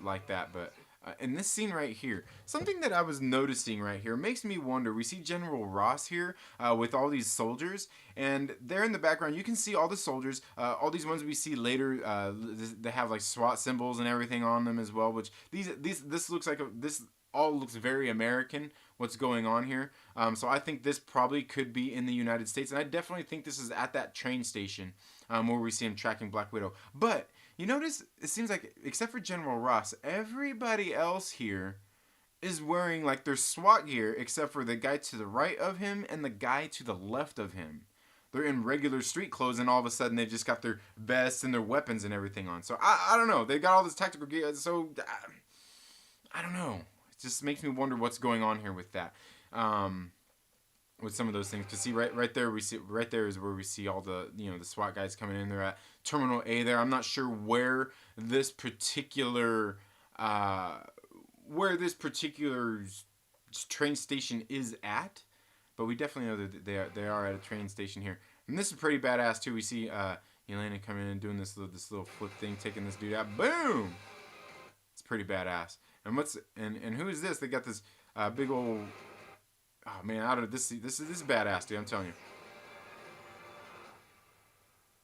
like that, but in this scene right here, something that I was noticing right here makes me wonder. We see General Ross here with all these soldiers, and there in the background you can see all the soldiers, all these ones we see later. They have like SWAT symbols and everything on them as well. Which this looks like this all looks very American. What's going on here? So I think this probably could be in the United States, and I definitely think this is at that train station where we see him tracking Black Widow. But you notice it seems like, except for General Ross, everybody else here is wearing like their SWAT gear, except for the guy to the right of him and the guy to the left of him. They're in regular street clothes, and all of a sudden they've just got their vests and their weapons and everything on. So I don't know. They got all this tactical gear. So I don't know. It just makes me wonder what's going on here with that. With some of those things, to see right there, we see right there is where we see all the the SWAT guys coming in. They're at Terminal A there. I'm not sure where this particular train station is at, but we definitely know that they are at a train station here. And this is pretty badass too. We see Elena coming in and doing this little flip thing, taking this dude out. Boom! It's pretty badass. And who is this? They got this big old. Oh man, out of this is badass, dude. I'm telling you.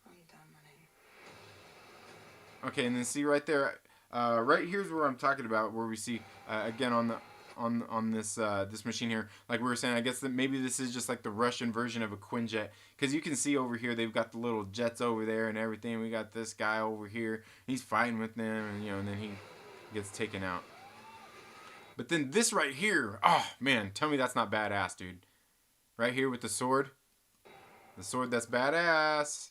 I'm done running. Okay, and then see right there, right here's where I'm talking about, where we see again on this this machine here, like we were saying. I guess that maybe this is just like the Russian version of a Quinjet, because you can see over here they've got the little jets over there and everything. We got this guy over here. He's fighting with them, and and then he gets taken out. But then this right here, oh man, tell me that's not badass, dude. Right here with the sword that's badass.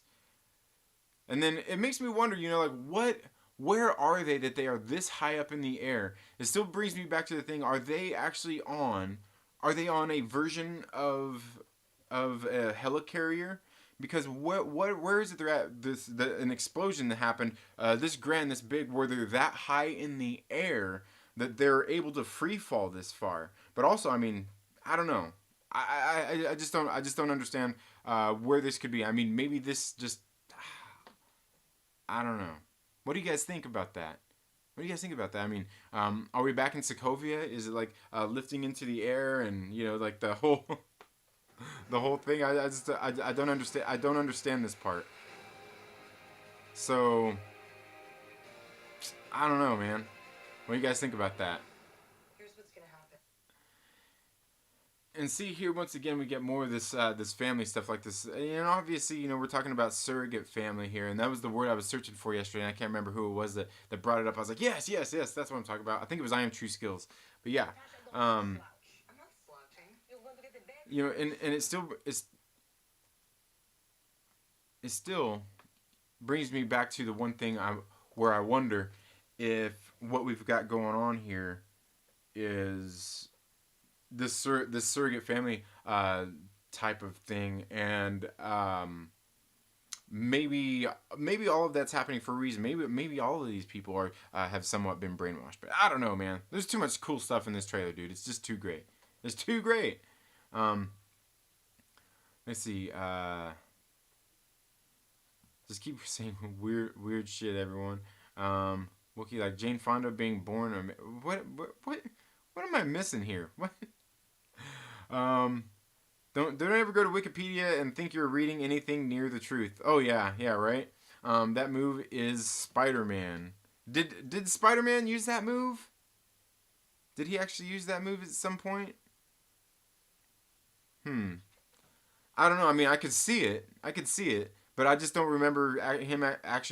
And then it makes me wonder, like where are they that they are this high up in the air? It still brings me back to the thing: are they on a version of a helicarrier? Because where is it they're at? An explosion that happened this big, where they're that high in the air that they're able to free fall this far. But also, I mean, I don't know. I just don't understand where this could be. I mean, maybe this just, I don't know. What do you guys think about that? What do you guys think about that? I mean, are we back in Sokovia? Is it like lifting into the air and like the whole the whole thing? I don't understand. I don't understand this part. So I don't know, man. What do you guys think about that? Here's what's gonna happen. And see here, once again, we get more of this this family stuff like this. And obviously, we're talking about surrogate family here, and that was the word I was searching for yesterday, and I can't remember who it was that brought it up. I was like, yes, that's what I'm talking about. I think it was I Am True Skills. But yeah, I'm not slouching. and it still brings me back to the one thing where I wonder if what we've got going on here is this surrogate family type of thing, and maybe all of that's happening for a reason. Maybe all of these people are have somewhat been brainwashed. But I don't know, man. There's too much cool stuff in this trailer, dude. It's just too great. It's too great. Let's see. Just keep saying weird shit, everyone. Wookie, like Jane Fonda being born. What am I missing here? What? Don't ever go to Wikipedia and think you're reading anything near the truth. Oh yeah, right. That move is Spider-Man. Did Spider-Man use that move? Did he actually use that move at some point? I don't know. I mean, I could see it, but I just don't remember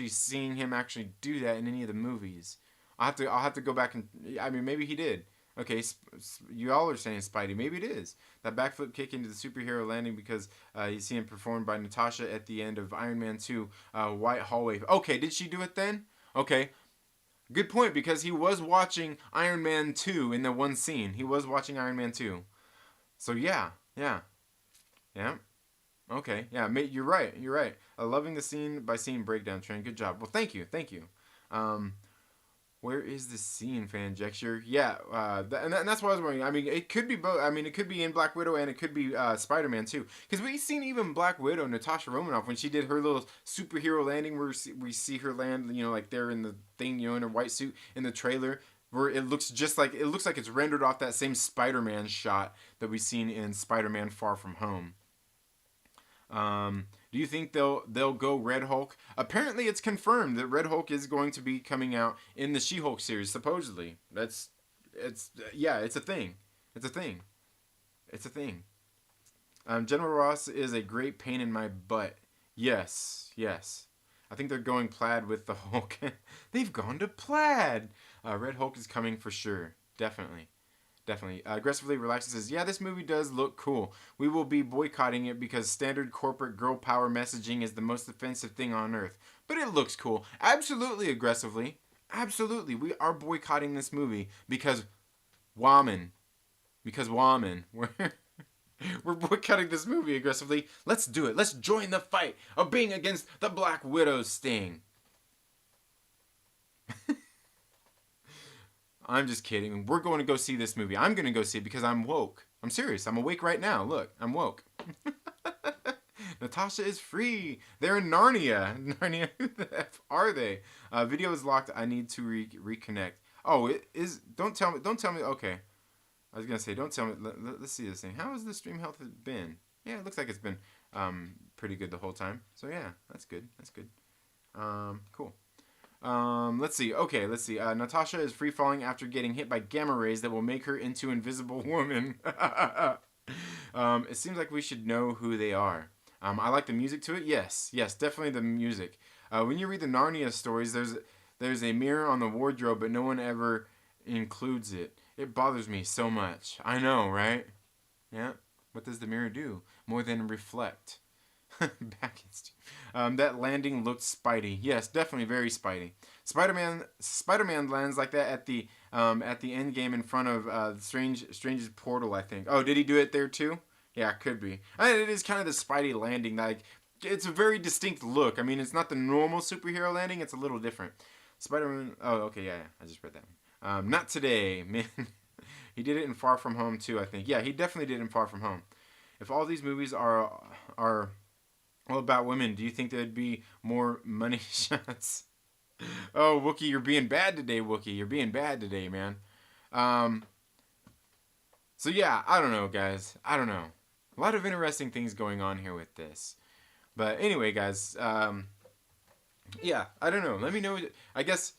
seeing him actually do that in any of the movies. I'll have to go back and, I mean, maybe he did. Okay, you all are saying Spidey. Maybe it is. That backflip kick into the superhero landing, because you see him performed by Natasha at the end of Iron Man 2, White Hallway. Okay, did she do it then? Okay. Good point, because he was watching Iron Man 2 in the one scene. He was watching Iron Man 2. So yeah. Okay, yeah, mate, you're right. Loving the scene by scene breakdown trend. Good job. Well, thank you. Where is the scene, Fanjecture? Yeah, and that's what I was wondering. I mean, it could be both. I mean, it could be in Black Widow, and it could be Spider-Man too. Because we've seen even Black Widow, Natasha Romanoff, when she did her little superhero landing, where we see her land, like there in the thing, in her white suit in the trailer. where it looks just like it's rendered off that same Spider-Man shot that we've seen in Spider-Man Far From Home. Do you think they'll go Red Hulk? Apparently, it's confirmed that Red Hulk is going to be coming out in the She-Hulk series. Supposedly, it's a thing. It's a thing. It's a thing. General Ross is a great pain in my butt. Yes, yes. I think they're going plaid with the Hulk. They've gone to plaid. Red Hulk is coming for sure. Definitely. Definitely. Aggressively Relaxed says, yeah, this movie does look cool. We will be boycotting it because standard corporate girl power messaging is the most offensive thing on earth. But it looks cool. Absolutely, Aggressively. Absolutely. We are boycotting this movie because woman. Because woman. We're boycotting this movie, Aggressively. Let's do it. Let's join the fight of being against the Black Widow's sting. I'm just kidding. We're going to go see this movie. I'm going to go see it because I'm woke. I'm serious. I'm awake right now. Look, I'm woke. Natasha is free. They're in Narnia. Narnia, who the F are they? Video is locked. I need to reconnect. Oh, it is. Don't tell me. Don't tell me. Okay. I was going to say, don't tell me. Let's see this thing. How has the stream health been? Yeah, it looks like it's been pretty good the whole time. So, yeah, that's good. That's good. Cool. Let's see. Okay, let's see. Natasha is free falling after getting hit by gamma rays that will make her into Invisible Woman. It seems like we should know who they are. I like the music to it. Yes, definitely the music. When you read the Narnia stories, there's a mirror on the wardrobe, but no one ever includes it. It bothers me so much. I know, right? Yeah. What does the mirror do? More than reflect. Back in that landing looked Spidey. Yes, definitely very Spidey. Spider-Man lands like that at the end game in front of Strange's portal, I think. Oh, did he do it there too? Yeah, it could be. It is kind of the Spidey landing. Like, it's a very distinct look. I mean, it's not the normal superhero landing. It's a little different. Spider-Man. Oh, okay, yeah. I just read that one. Not today, man. He did it in Far From Home too, I think. Yeah, he definitely did in Far From Home. If all these movies are all about women, do you think there'd be more money shots? Oh, Wookie, you're being bad today, Wookie. You're being bad today, man. So yeah, I don't know, guys. I don't know. A lot of interesting things going on here with this. But anyway, guys, yeah, I don't know. Let me know. I guess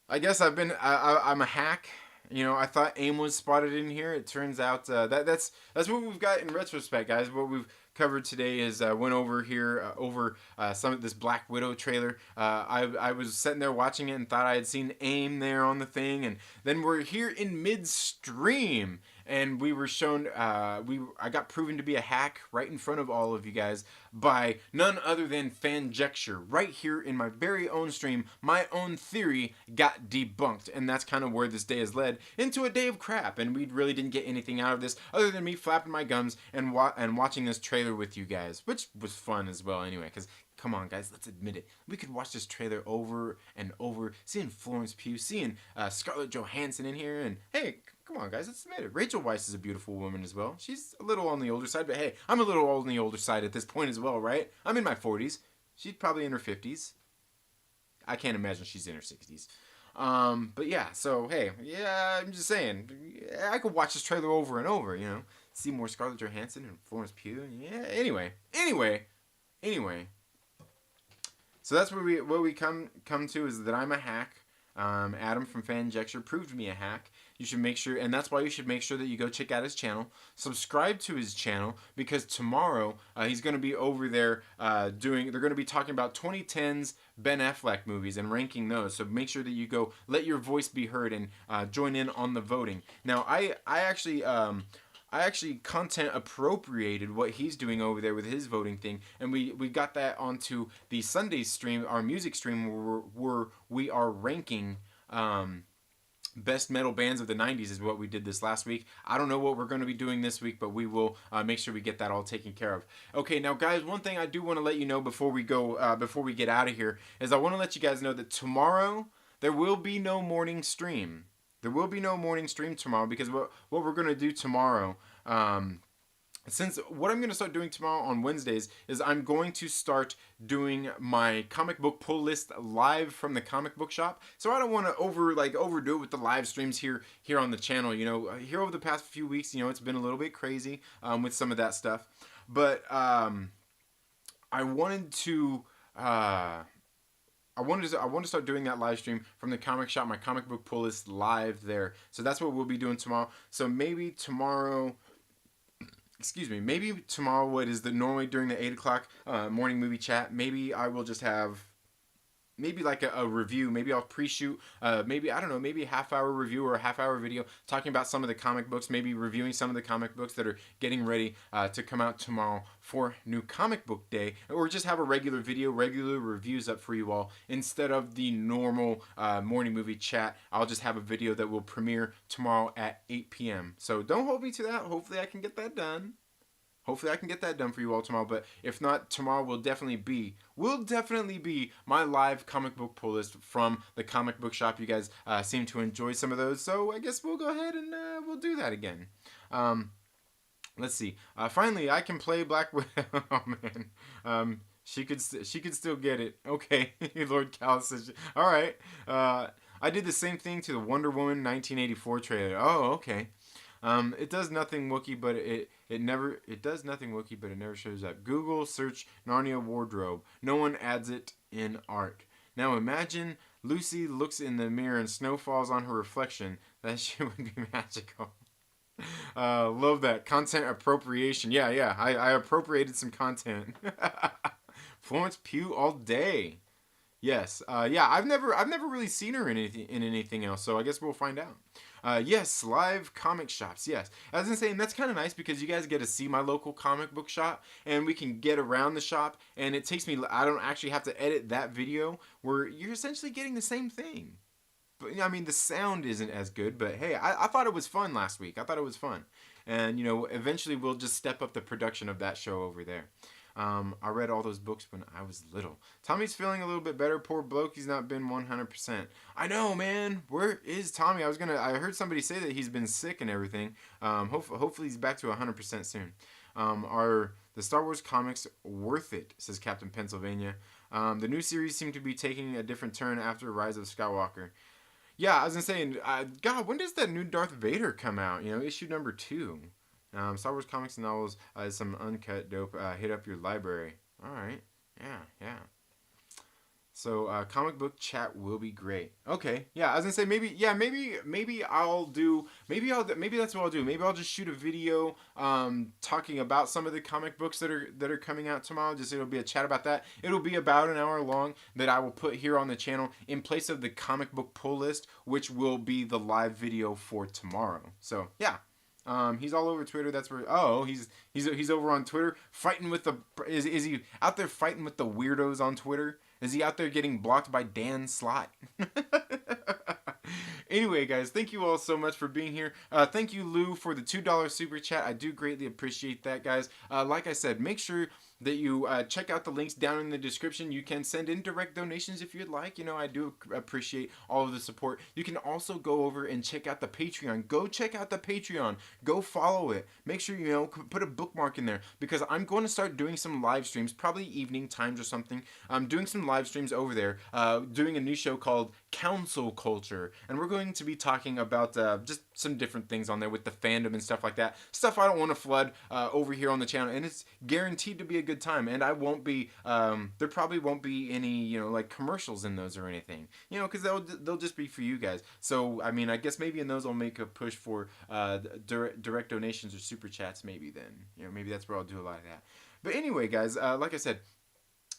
I'm a hack. You know, I thought AIM was spotted in here. It turns out that's what we've got in retrospect, guys. What we've covered today is went over here over some of this Black Widow trailer. I was sitting there watching it and thought I had seen AIM there on the thing, and then we're here in midstream, and we were shown. I got proven to be a hack right in front of all of you guys by none other than Fanjecture. Right here in my very own stream, my own theory got debunked, and that's kind of where this day has led into a day of crap. And we really didn't get anything out of this other than me flapping my gums and watching this trailer with you guys, which was fun as well. Anyway, because come on, guys, let's admit it. We could watch this trailer over and over, seeing Florence Pugh, seeing Scarlett Johansson in here, and hey, come on, guys, let's admit it. Rachel Weisz is a beautiful woman as well. She's a little on the older side, but hey, I'm a little on the older side at this point as well, right? I'm in my 40s. She's probably in her 50s. I can't imagine she's in her 60s. But yeah, so hey, yeah, I'm just saying, I could watch this trailer over and over, you know, see more Scarlett Johansson and Florence Pugh. Yeah, anyway. So that's what we come to is that I'm a hack. Adam from Fanjecture proved me a hack. You should make sure, and that's why you should make sure that you go check out his channel, subscribe to his channel, because tomorrow he's going to be over there they're going to be talking about 2010's Ben Affleck movies and ranking those. So make sure that you go, let your voice be heard, and join in on the voting. Now, I actually content appropriated what he's doing over there with his voting thing, and we got that onto the Sunday stream, our music stream, where we are ranking best metal bands of the 90s is what we did this last week. I don't know what we're going to be doing this week, but we will make sure we get that all taken care of. Okay, now guys, one thing I do want to let you know before we go, before we get out of here, is I want to let you guys know that tomorrow there will be no morning stream. There will be no morning stream tomorrow, because what we're going to do tomorrow since what I'm going to start doing tomorrow on Wednesdays is I'm going to start doing my comic book pull list live from the comic book shop. So I don't want to overdo it with the live streams here on the channel. Here over the past few weeks, it's been a little bit crazy with some of that stuff, but I wanted to. I wanted to start doing that live stream from the comic shop, my comic book pull list live there. So that's what we'll be doing tomorrow. So maybe tomorrow, maybe tomorrow, what is the normally during the 8 o'clock morning movie chat, maybe I will just have maybe like a review. Maybe I'll pre-shoot maybe, I don't know, maybe a half-hour review or a half-hour video talking about some of the comic books, maybe reviewing some of the comic books that are getting ready to come out tomorrow for New Comic Book Day, or just have a regular video, regular reviews up for you all instead of the normal morning movie chat. I'll just have a video that will premiere tomorrow at 8 p.m. So don't hold me to that. Hopefully I can get that done. Hopefully I can get that done for you all tomorrow, but if not, tomorrow will definitely be my live comic book pull list from the comic book shop. You guys seem to enjoy some of those, so I guess we'll go ahead and we'll do that again. Let's see. Finally, I can play Black Widow. Oh man, she could still get it. Okay, Lord Callus says. All right. I did the same thing to the Wonder Woman 1984 trailer. Oh, okay. It does nothing Wookie, but it does nothing Wookie, but it never shows up. Google search Narnia wardrobe. No one adds it in art. Now imagine Lucy looks in the mirror and snow falls on her reflection. That shit would be magical. Love that content appropriation. Yeah. I appropriated some content. Florence Pugh all day. Yes. Yeah. I've never really seen her in anything else. So I guess we'll find out. Yes, live comic shops. Yes, as I'm saying, that's kind of nice because you guys get to see my local comic book shop, and we can get around the shop. And it takes me. I don't actually have to edit that video. Where you're essentially getting the same thing. But I mean, the sound isn't as good. But hey, I thought it was fun last week. I thought it was fun, and eventually we'll just step up the production of that show over there. I read all those books when I was little. Tommy's feeling a little bit better. Poor bloke, he's not been 100%. I know, man. Where is Tommy? I heard somebody say that he's been sick and everything. Hopefully he's back to 100% soon. Are the Star Wars comics worth it? Says Captain Pennsylvania. The new series seem to be taking a different turn after Rise of Skywalker. Yeah, I was saying, God, when does that new Darth Vader come out? Issue number 2. Star Wars comics and novels, some uncut dope. Hit up your library. All right. Yeah. So comic book chat will be great. Okay. Yeah, I was gonna say maybe that's what I'll do. Maybe I'll just shoot a video talking about some of the comic books that are coming out tomorrow. It'll be a chat about that. It'll be about an hour long that I will put here on the channel in place of the comic book pull list, which will be the live video for tomorrow. So yeah. He's all over Twitter. That's where. Oh, he's over on Twitter fighting with the. Is he out there fighting with the weirdos on Twitter? Is he out there getting blocked by Dan Slott? Anyway, guys, thank you all so much for being here. Thank you, Lou, for the $2 super chat. I do greatly appreciate that, guys. Like I said, make sure that you check out the links down in the description. You can send in direct donations if you'd like. I do appreciate all of the support. You can also go over and check out the Patreon. Go check out the Patreon. Go follow it. Make sure, put a bookmark in there because I'm going to start doing some live streams, probably evening times or something. I'm doing some live streams over there, doing a new show called Council Culture. And we're going to be talking about just some different things on there with the fandom and stuff like that. Stuff I don't want to flood over here on the channel. And it's guaranteed to be a good time, and I won't be there probably won't be any like commercials in those or anything, because they'll just be for you guys. So I mean, I guess maybe in those I'll make a push for direct donations or super chats. Maybe then maybe that's where I'll do a lot of that. But anyway, guys, like I said,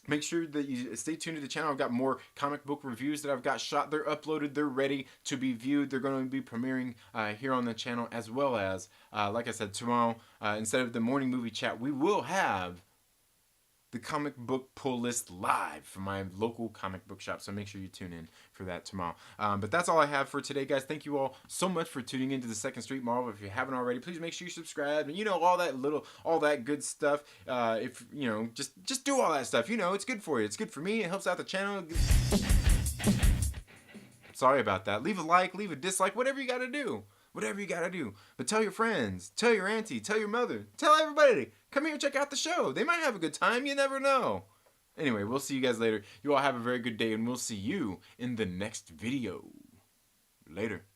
make sure that you stay tuned to the channel. I've got more comic book reviews that I've got shot. They're uploaded. They're ready to be viewed. They're going to be premiering here on the channel, as well as like I said, tomorrow instead of the morning movie chat, we will have the comic book pull list live from my local comic book shop. So make sure you tune in for that tomorrow. But that's all I have for today, guys. Thank you all so much for tuning into the Second Street Marvel. If you haven't already, please make sure you subscribe and all that good stuff. If just do all that stuff. It's good for you. It's good for me. It helps out the channel. Sorry about that. Leave a like, leave a dislike, whatever you got to do. Whatever you gotta do. But tell your friends, tell your auntie, tell your mother, tell everybody. Come here, check out the show. They might have a good time. You never know. Anyway, we'll see you guys later. You all have a very good day, and we'll see you in the next video. Later.